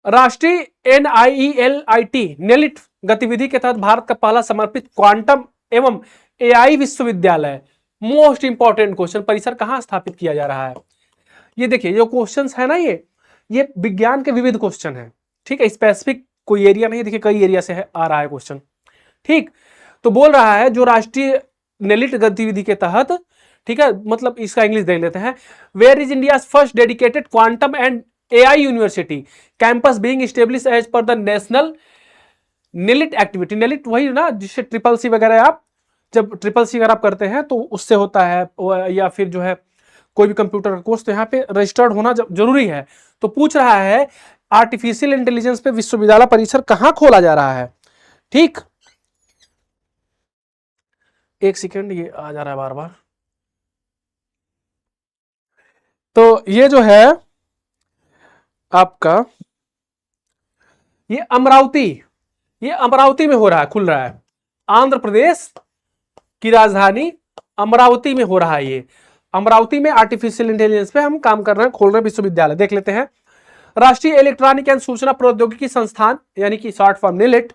राष्ट्रीय NIELIT नेलिट गतिविधि के तहत भारत का पहला समर्पित क्वांटम एवं एआई विश्वविद्यालय, मोस्ट इंपॉर्टेंट क्वेश्चन, परिसर कहां स्थापित किया जा रहा है। ये देखिए जो क्वेश्चंस है ना, ये विज्ञान के विविध क्वेश्चन है। ठीक है, स्पेसिफिक कोई एरिया नहीं, देखिए कई एरिया से आ रहा है क्वेश्चन। ठीक, तो बोल रहा है जो राष्ट्रीय नेलिट गतिविधि के तहत, ठीक है, मतलब इसका इंग्लिश देख लेते हैं, where is India first dedicated quantum and AI university campus being established as per the national NIELIT activity. NIELIT वही ना जिससे ट्रिपल सी वगैरह, आप जब ट्रिपल सी अगर आप करते हैं तो उससे होता है, या फिर जो है कोई भी कंप्यूटर का कोर्स, तो यहाँ पे रजिस्टर्ड होना जरूरी है। तो पूछ रहा है आर्टिफिशियल इंटेलिजेंस पे विश्वविद्यालय परिसर कहां खोला जा रहा है। ठीक, एक सेकेंड, ये आ जा रहा है बार बार। तो ये जो है आपका ये अमरावती में हो रहा है, खुल रहा है। आंध्र प्रदेश की राजधानी अमरावती में हो रहा है। ये अमरावती में आर्टिफिशियल इंटेलिजेंस पे हम काम कर रहे हैं, खोल रहे हैं विश्वविद्यालय। देख लेते हैं, राष्ट्रीय इलेक्ट्रॉनिक एवं सूचना प्रौद्योगिकी संस्थान यानी कि शॉर्ट फॉर्म नेलिट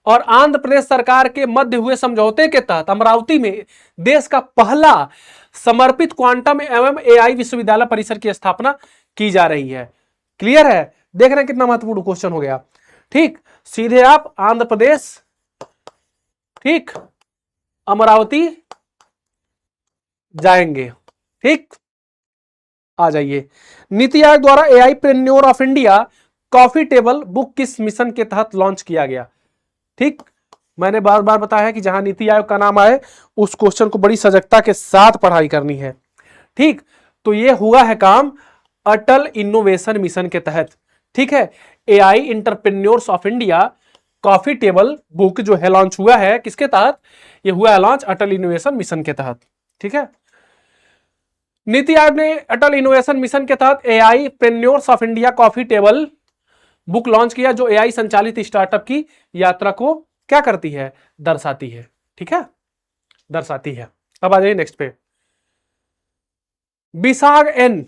और आंध्र प्रदेश सरकार के मध्य हुए समझौते के तहत अमरावती में देश का पहला समर्पित क्वांटम एवं एआई विश्वविद्यालय परिसर की स्थापना की जा रही है। क्लियर है, देख रहे हैं कितना महत्वपूर्ण क्वेश्चन हो गया। ठीक, सीधे आप आंध्र प्रदेश, ठीक, अमरावती जाएंगे। ठीक, आ जाइए। नीति आयोग द्वारा AIpreneur of India coffee table book किस मिशन के तहत लॉन्च किया गया। ठीक, मैंने बार बार बताया कि जहां नीति आयोग का नाम आए उस क्वेश्चन को बड़ी सजगता के साथ पढ़ाई करनी है। ठीक, तो ये हुआ है काम अटल इनोवेशन मिशन के तहत। ठीक है, AI entrepreneurs of India coffee table book जो है लॉन्च हुआ है, किसके तहत ये हुआ है लॉन्च, अटल इनोवेशन मिशन के तहत। ठीक है, नीति आयोग ने अटल इनोवेशन मिशन के तहत AIpreneurs of India coffee table book launch किया, जो एआई संचालित स्टार्टअप की यात्रा को क्या करती है, दर्शाती है। ठीक है, दर्शाती है। अब आ जाइए नेक्स्ट पे, बिसाग एन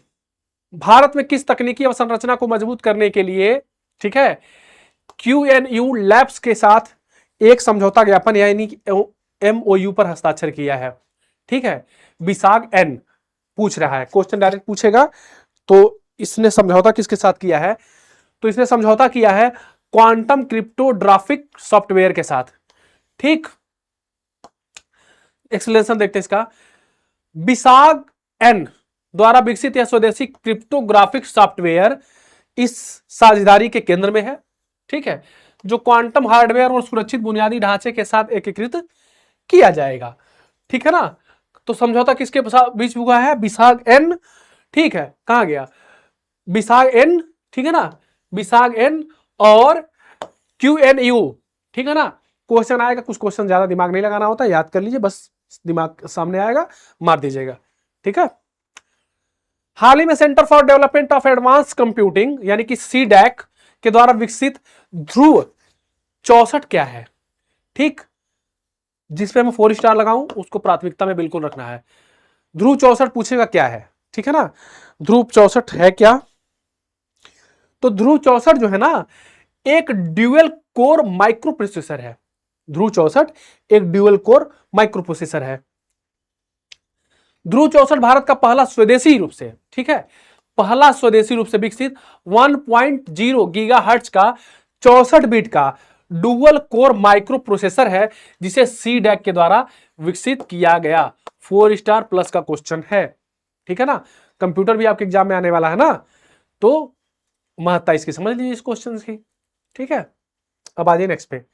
भारत में किस तकनीकी अवसंरचना को मजबूत करने के लिए, ठीक है, QNU लैब्स के साथ एक समझौता ज्ञापन यानी MOU पर हस्ताक्षर किया है। ठीक है, बिसाग एन पूछ रहा है, क्वेश्चन डायरेक्ट पूछेगा। तो इसने समझौता किसके साथ किया है, तो इसने समझौता किया है क्वांटम क्रिप्टोग्राफिक सॉफ्टवेयर के साथ। ठीक, एक्सप्लेनेशन देखते हैं इसका। बिसाग एन द्वारा विकसित यह स्वदेशी क्रिप्टोग्राफिक सॉफ्टवेयर इस साझेदारी के केंद्र में है। ठीक है, जो क्वांटम हार्डवेयर और सुरक्षित बुनियादी ढांचे के साथ एकीकृत किया जाएगा। ठीक है ना, तो समझौता किसके बीच हुआ है, बिसाग एन। ठीक है, कहां गया बिसाग एन, ठीक है ना, बिसाग एन और QNU। ठीक है ना, क्वेश्चन आएगा, कुछ क्वेश्चन ज्यादा दिमाग नहीं लगाना होता, याद कर लीजिए, बस दिमाग सामने आएगा मार दीजिएगा। ठीक है, हाल ही में centre for development of advance computing यानी कि CDAC के द्वारा विकसित ध्रुव 64 क्या है। ठीक, जिसपे मैं 4 स्टार लगाऊं उसको प्राथमिकता में बिल्कुल रखना है। ध्रुव 64 पूछेगा क्या है, ठीक है ना, ध्रुव 64 है क्या, तो ध्रुव 64 जो है ना एक ड्यूअल कोर माइक्रो प्रोसेसर है। ध्रुव 64 एक ड्यूअल कोर माइक्रो प्रोसेसर है। ध्रुव 64 भारत का पहला स्वदेशी रूप से, ठीक है, पहला स्वदेशी रूप से विकसित 1.0 गीगाहर्ट्ज का 64 बिट का डुअल कोर माइक्रो प्रोसेसर है, जिसे CDAC के द्वारा विकसित किया गया। 4 स्टार प्लस का क्वेश्चन है। ठीक है ना, कंप्यूटर भी आपके एग्जाम में आने वाला है ना, तो महत्ता इसकी समझ लीजिए इस क्वेश्चन की। ठीक है, अब आ जाइए नेक्स्ट पे।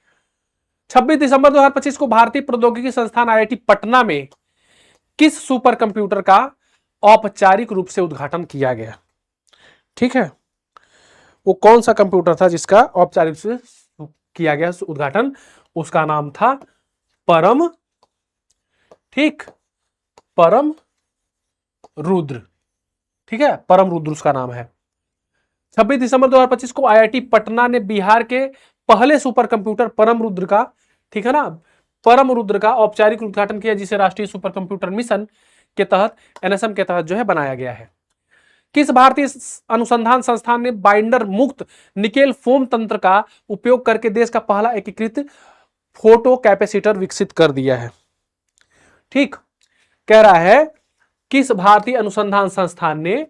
26 दिसंबर 2025 को भारतीय प्रौद्योगिकी संस्थान IIT पटना में किस सुपर कंप्यूटर का औपचारिक रूप से उद्घाटन किया गया। ठीक है, वो कौन सा कंप्यूटर था जिसका औपचारिक से किया गया उद्घाटन? उसका नाम था परम, ठीक, परम रुद्र, ठीक है, परम रुद्र उसका नाम है। 26 दिसंबर 2025 को आईआईटी पटना ने बिहार के पहले सुपर कंप्यूटर परम रुद्र का, ठीक है ना, परम रुद्र का औपचारिक उद्घाटन किया, जिसे राष्ट्रीय सुपर कंप्यूटर मिशन के तहत, एनएसएम के तहत जो है बनाया गया है। किस भारतीय अनुसंधान संस्थान ने बाइंडर मुक्त निकेल फोम तंत्र का उपयोग करके देश का पहला एकीकृत फोटो कैपेसिटर विकसित कर दिया है? ठीक, कह रहा है किस भारतीय अनुसंधान संस्थान ने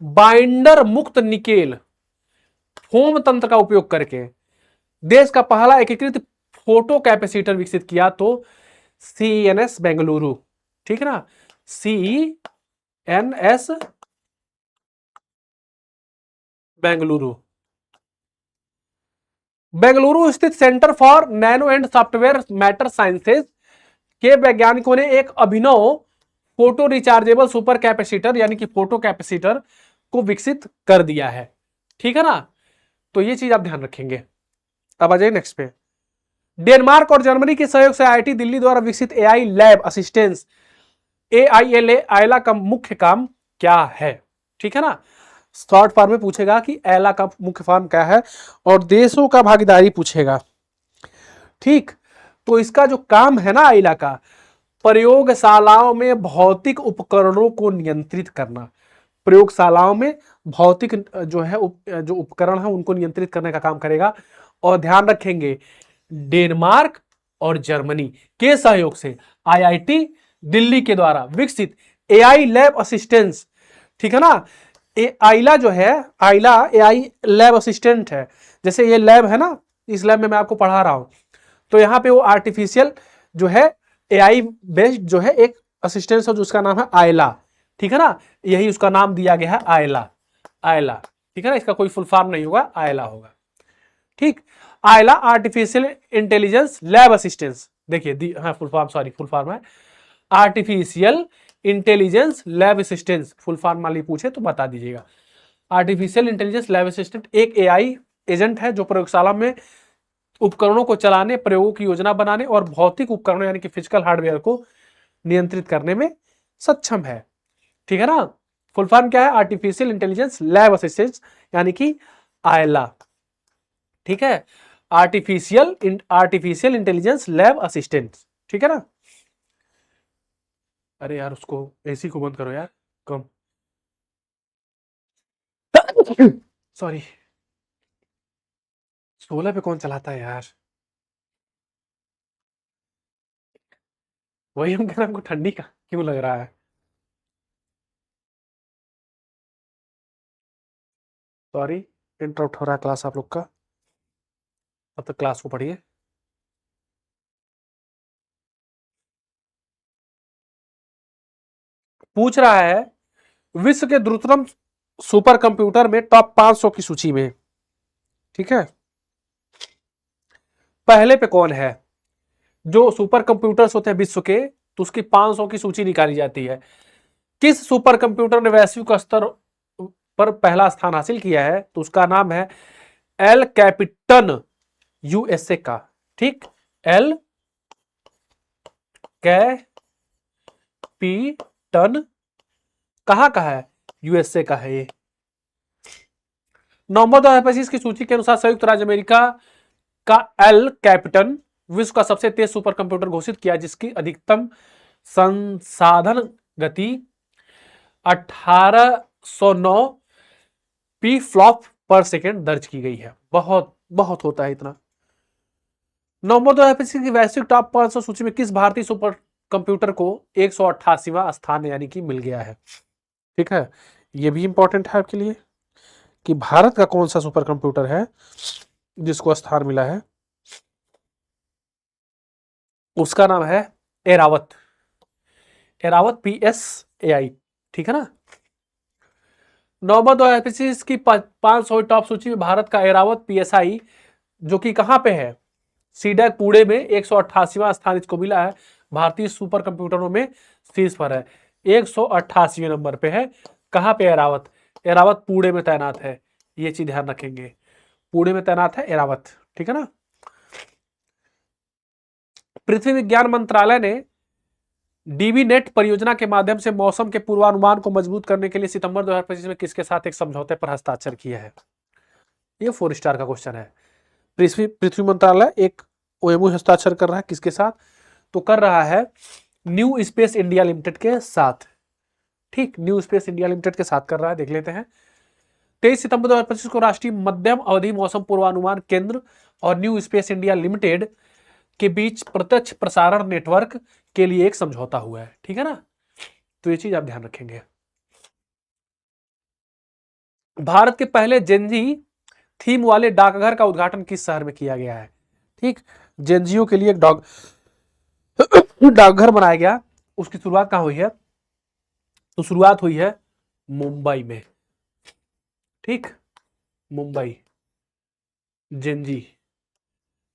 बाइंडर मुक्त निकेल फोम तंत्र का उपयोग करके देश का पहला एकीकृत फोटो कैपेसिटर विकसित किया? तो CENS बेंगलुरु, ठीक है ना, CENS बेंगलुरु। बेंगलुरु स्थित centre for nano and software matter sciences के वैज्ञानिकों ने एक अभिनव फोटो रिचार्जेबल सुपर कैपेसिटर यानी कि फोटो कैपेसिटर को विकसित कर दिया है, ठीक है ना। तो ये चीज आप ध्यान रखेंगे। अब आ जाइए नेक्स्ट पे। डेनमार्क और जर्मनी के सहयोग से आईआईटी दिल्ली द्वारा विकसित एआई लैब असिस्टेंस AILA आयला का मुख्य काम क्या है? ठीक है ना, शॉर्ट फॉर्म में पूछेगा कि आयला का मुख्य काम क्या है, और देशों का भागीदारी पूछेगा, ठीक। तो इसका जो काम है ना आयला का, प्रयोगशालाओं में भौतिक उपकरणों को नियंत्रित करना, प्रयोगशालाओं में भौतिक जो है जो उपकरण है उनको नियंत्रित करने का काम करेगा। और ध्यान रखेंगे डेनमार्क और जर्मनी के सहयोग से आईआईटी दिल्ली के द्वारा विकसित एआई लैब असिस्टेंस, ठीक है ना। आइला जो है, आइला एआई लैब असिस्टेंट है। जैसे ये लैब है ना, इस लैब में मैं आपको पढ़ा रहा हूं, तो यहाँ पे वो आर्टिफिशियल जो है एआई बेस्ड जो है एक असिस्टेंस है, जो उसका नाम है आयला, ठीक है ना। यही उसका नाम दिया गया है, आयला, आयला, ठीक है ना। इसका कोई फुल फॉर्म नहीं होगा, आयला होगा, ठीक। आयला आर्टिफिशियल इंटेलिजेंस लैब असिस्टेंस, देखिए हाँ full form, sorry full form है artificial intelligence lab assistance. Full form मान ली पूछे तो बता दीजिएगा। आर्टिफिशियल इंटेलिजेंस लैब असिस्टेंट एक एआई एजेंट है जो प्रयोगशाला में उपकरणों को चलाने, प्रयोगों की योजना बनाने और भौतिक उपकरणों यानी कि फिजिकल हार्डवेयर को नियंत्रित करने में सक्षम है, ठीक है ना। फुल फॉर्म क्या है? आर्टिफिशियल इंटेलिजेंस लैब असिस्टेंस यानी कि आयला, ठीक है। आर्टिफिशियल इंटेलिजेंस लैब असिस्टेंट, ठीक है ना। अरे यार उसको एसी को बंद करो यार, कम, सॉरी 16 पे कौन चलाता है यार? वही हम कह रहे हैं, हमको ठंडी का क्यों लग रहा है? सॉरी, इंटरप्ट हो रहा है क्लास आप लोग का, अब तक क्लास को पढ़िए। पूछ रहा है विश्व के द्रुततम सुपर कंप्यूटर में टॉप 500 की सूची में, ठीक है, पहले पे कौन है? जो सुपर कंप्यूटर्स होते हैं विश्व के, तो उसकी 500 की सूची निकाली जाती है। किस सुपर कंप्यूटर ने वैश्विक स्तर पर पहला स्थान हासिल किया है? तो उसका नाम है एल कैपिटन, यूएसए का, ठीक, एल कैपिटन कहां का है? यूएसए का है ये। नवंबर 2025 की सूची के अनुसार संयुक्त राज्य अमेरिका का एल कैपिटन विश्व का सबसे तेज सुपर कंप्यूटर घोषित किया, जिसकी अधिकतम संसाधन गति 1809 पी फ्लॉप पर सेकेंड दर्ज की गई है। बहुत बहुत होता है इतना। नवंबर 2025 की वैश्विक टॉप 500 सूची में किस भारतीय सुपर कंप्यूटर को 188वां स्थान यानी कि मिल गया है? ठीक है, ये भी इंपॉर्टेंट है आपके लिए कि भारत का कौन सा सुपर कंप्यूटर है जिसको स्थान मिला है। उसका नाम है एरावत, एरावत PSAI, ठीक है ना। नवंबर 2025 की 500 टॉप सूची में भारत का एरावत PSI जो कि कहां पे है? सीडैक पुणे में 188वां स्थान इसको मिला है। भारतीय सुपर कंप्यूटरों में शीर्ष पर है, 188वें नंबर पे है। कहां पे एरावत? एरावत पुणे में तैनात है, ये चीज ध्यान रखेंगे। पुणे में तैनात है एरावत, ठीक है ना। पृथ्वी विज्ञान मंत्रालय ने डीबी नेट परियोजना के माध्यम से मौसम के पूर्वानुमान को मजबूत करने के लिए सितंबर 2025 में किसके साथ एक समझौते पर हस्ताक्षर किया है? ये 4 स्टार का क्वेश्चन है। पृथ्वी मंत्रालय एक ओएमओ हस्ताक्षर कर रहा है, किसके साथ? तो कर रहा है न्यू स्पेस इंडिया लिमिटेड के साथ। ठीक, न्यू स्पेस इंडिया लिमिटेड के साथ कर रहा है, देख लेते हैं। 23 सितंबर 2025 को राष्ट्रीय मध्यम अवधि मौसम पूर्वानुमान केंद्र और न्यू स्पेस इंडिया लिमिटेड के बीच प्रत्यक्ष प्रसारण नेटवर्क के लिए एक समझौता हुआ है, ठीक है ना। तो ये चीज आप ध्यान रखेंगे। भारत के पहले जेनजी थीम वाले डाकघर का उद्घाटन किस शहर में किया गया है? ठीक, जेनजियो के लिए एक डाकघर बनाया गया। उसकी शुरुआत कहां हुई है? तो शुरुआत हुई है मुंबई में। ठीक, मुंबई जेनजी।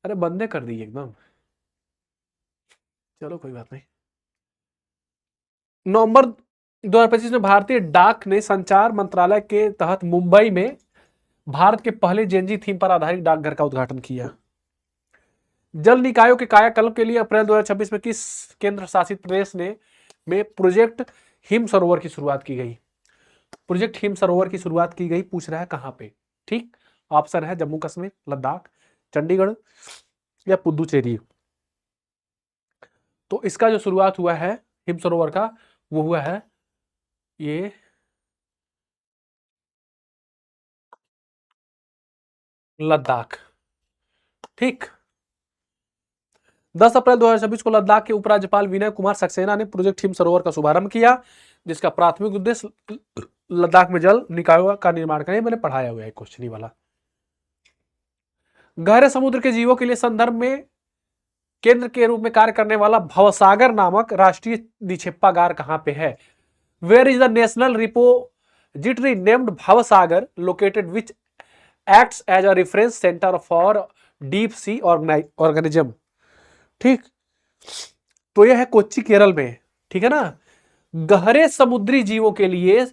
अरे बंदे कर दी एकदम, चलो कोई बात नहीं। नवंबर 2025 में भारतीय डाक ने संचार मंत्रालय के तहत मुंबई में भारत के पहले जेनजी थीम पर आधारित डाकघर का उद्घाटन किया। जल निकायों के कायाकल्प के लिए अप्रैल 2026 में किस केंद्र शासित प्रदेश में प्रोजेक्ट हिम सरोवर की शुरुआत की गई? प्रोजेक्ट हिम सरोवर की शुरुआत की गई, पूछ रहा है कहां पे। ठीक, ऑप्शन है जम्मू कश्मीर, लद्दाख, चंडीगढ़ या पुदुचेरी। तो इसका जो शुरुआत हुआ है हिम सरोवर का, वो हुआ है ये लद्दाख। ठीक, 10 अप्रैल 2026 को लद्दाख के उपराज्यपाल विनय कुमार सक्सेना ने प्रोजेक्ट हिम सरोवर का शुभारंभ किया, जिसका प्राथमिक उद्देश्य लद्दाख में जल निकायों का निर्माण करना। मैंने पढ़ाया हुआ है क्वेश्चन वाला। गहरे समुद्र के जीवों के लिए संदर्भ में केंद्र के रूप में कार्य करने वाला भवसागर नामक राष्ट्रीय निक्षेपागार कहां पे है? Where is the national repository named Bhavsagar located which acts as a reference centre for deep sea organism. ठीक, तो यह है कोच्चि केरल में, ठीक है ना। गहरे समुद्री जीवों के लिए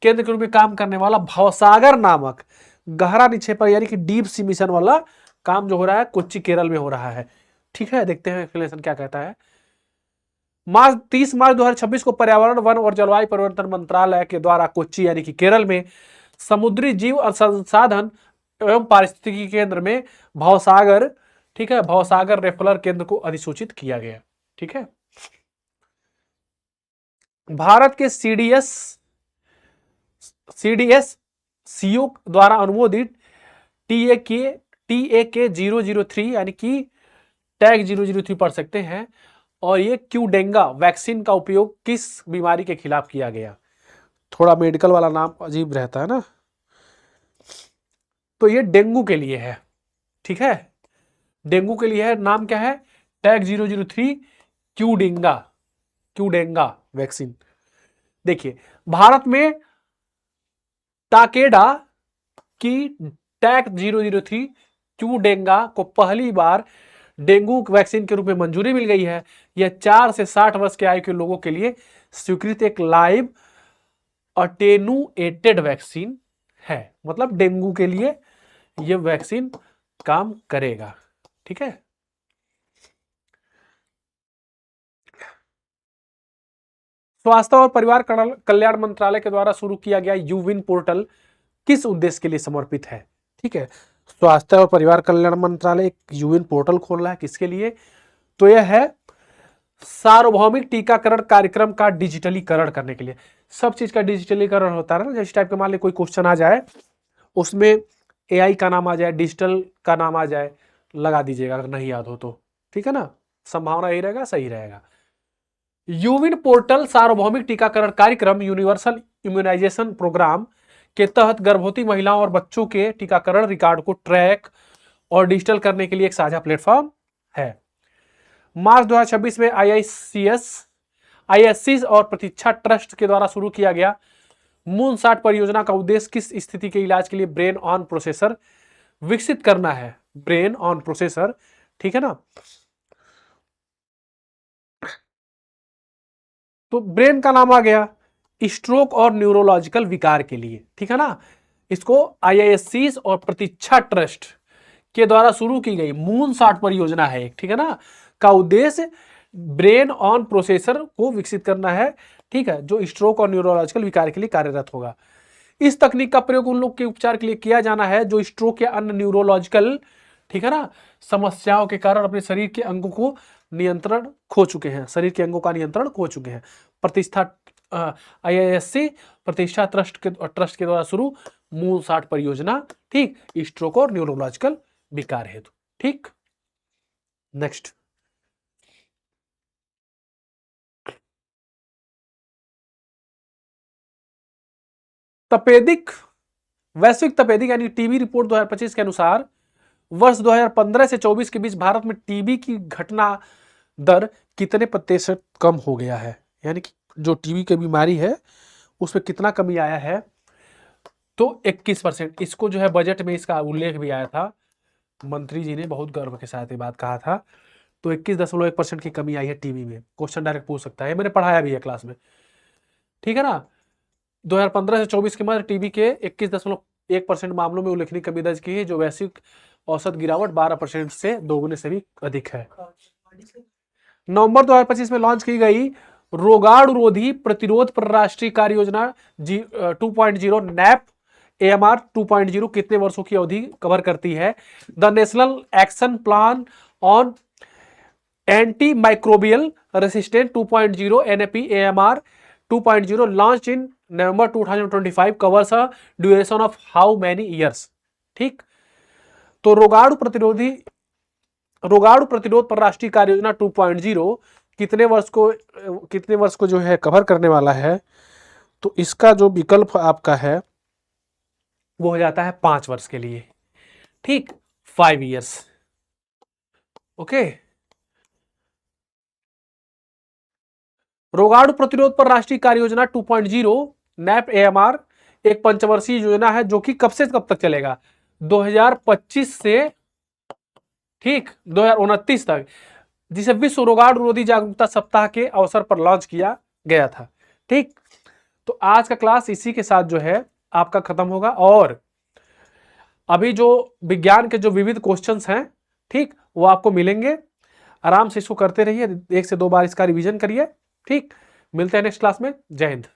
केंद्र के रूप में काम करने वाला भवसागर नामक गहरा निक्षेप यानी कि डीप सी मिशन वाला काम जो हो रहा है कोच्चि केरल में हो रहा है। ठीक है, देखते हैं एक्सप्लेनेशन क्या कहता है। 30 मार्च 2026 को पर्यावरण वन और जलवायु परिवर्तन मंत्रालय के द्वारा कोच्चि यानी कि केरल में समुद्री जीव संसाधन एवं पारिस्थितिकी केंद्र में भवसागर, ठीक है, भवसागर रेफलर केंद्र को अधिसूचित किया गया। ठीक है, भारत के सीडीएस सीओ द्वारा अनुमोदित टीएके 003 यानी कि टैग 003 पढ़ सकते हैं, और ये क्यूडेंगा वैक्सीन का उपयोग किस बीमारी के खिलाफ किया गया? थोड़ा मेडिकल वाला नाम अजीब रहता है ना, तो ये डेंगू के लिए है। ठीक है, डेंगू के लिए है, नाम क्या है? Tag 003 क्यूडेंगा vaccine. देखिए, भारत में टाकेडा की टैग 003 क्यूडेंगा को पहली बार डेंगू वैक्सीन के रूप में मंजूरी मिल गई है। यह 4 से 60 वर्ष के आयु के लोगों के लिए स्वीकृत एक लाइव अटेनुएटेड वैक्सीन है, मतलब डेंगू के लिए यह वैक्सीन काम करेगा। ठीक है, स्वास्थ्य और परिवार कल्याण मंत्रालय के द्वारा शुरू किया गया यूविन पोर्टल किस उद्देश्य के लिए समर्पित है? ठीक है, स्वास्थ्य और परिवार कल्याण मंत्रालय एक यूविन पोर्टल खोल रहा है, किसके लिए? तो यह है सार्वभौमिक टीकाकरण कार्यक्रम का डिजिटलीकरण करने के लिए। सब चीज का डिजिटलीकरण होता है ना, जिस टाइप का मान ली कोई क्वेश्चन आ जाए उसमें एआई का नाम आ जाए, डिजिटल का नाम आ जाए, लगा दीजिएगा अगर नहीं याद हो तो। ठीक है ना, संभावना यही रहेगा, सही रहेगा। यूविन पोर्टल सार्वभौमिक टीकाकरण कार्यक्रम यूनिवर्सल इम्यूनाइजेशन प्रोग्राम के तहत गर्भवती महिलाओं और बच्चों के टीकाकरण रिकॉर्ड को ट्रैक और डिजिटल करने के लिए एक साझा प्लेटफॉर्म है। मार्च 2026 में आईएससी और प्रतीक्षा ट्रस्ट के द्वारा शुरू किया गया मूनसाट परियोजना का उद्देश्य किस स्थिति के इलाज के लिए ब्रेन ऑन प्रोसेसर विकसित करना है? ब्रेन ऑन प्रोसेसर, ठीक है ना। तो ब्रेन का नाम आ गया, स्ट्रोक और न्यूरोलॉजिकल विकार के लिए, ठीक है ना। इसको IISCs और प्रतीक्षा ट्रस्ट के द्वारा शुरू की गई मूनसाट परियोजना है, ठीक है ना, का उद्देश्य ब्रेन ऑन प्रोसेसर को विकसित करना है, ठीक है, जो स्ट्रोक और न्यूरोलॉजिकल विकार के लिए कार्यरत होगा। इस तकनीक का प्रयोग उन लोग के उपचार के लिए किया जाना है जो स्ट्रोक या अन्य न्यूरोलॉजिकल, ठीक है ना, समस्याओं के कारण अपने शरीर के अंगों को नियंत्रण खो चुके हैं, शरीर के अंगों का नियंत्रण खो चुके हैं। प्रतिष्ठा IISC प्रतिष्ठा ट्रस्ट के द्वारा शुरू मूनसाट परियोजना, ठीक, स्ट्रोक और न्यूरोलॉजिकल विकार हेतु, ठीक। नेक्स्ट, तपेदिक वैश्विक तपेदिक यानी टीबी रिपोर्ट 2025 के अनुसार वर्ष 2015 से 24 के बीच भारत में टीबी की घटना दर कितने प्रतिशत कम हो गया है, यानी कि जो टीबी की बीमारी है उसमें कितना कमी आया है, तो 21%। इसको जो है बजट में इसका उल्लेख भी आया था, मंत्री जी ने बहुत गर्व के साथ ये बात कहा था। तो 21.1% की कमी आई है टीबी में। क्वेश्चन डायरेक्ट पूछ सकता है, मैंने पढ़ाया भी है क्लास में, ठीक है ना। 2015 से 24 के मध्य टीबी के 21.1% मामलों में उल्लेखनीय कमी दर्ज की है, जो वैश्विक औसत गिरावट 12% से दोगुने से भी अधिक है। नवंबर 2025 में लॉन्च की गई रोगाणुरोधी प्रतिरोध पर राष्ट्रीय कार्य योजना 2.0 नैप AMR 2.0 कितने वर्षों की अवधि कवर करती है? The national action plan on anti microbial resistant 2.0 NAP AMR 2.0 launch in November 2025 covers a duration of how many years, ठीक। तो रोगाणु प्रतिरोध पर राष्ट्रीय कार्य योजना 2.0 कितने वर्ष को जो है कवर करने वाला है? तो इसका जो विकल्प आपका है वो हो जाता है 5 वर्ष के लिए, ठीक, 5 ईयर्स, ओके। रोगाणु प्रतिरोध पर राष्ट्रीय कार्य योजना 2.0 नैप AMR एक पंचवर्षीय योजना है जो कि कब से कब तक चलेगा? 2025 से, ठीक, 2029 तक, जिसे विश्व रोगाणुरोधी जागरूकता सप्ताह के अवसर पर लॉन्च किया गया था, ठीक। तो आज का क्लास इसी के साथ जो है आपका खत्म होगा, और अभी जो विज्ञान के जो विविध क्वेश्चंस हैं, ठीक, वो आपको मिलेंगे। आराम से इसको करते रहिए, 1 से 2 बार इसका रिवीजन करिए, ठीक। मिलते हैं नेक्स्ट क्लास में। जय हिंद।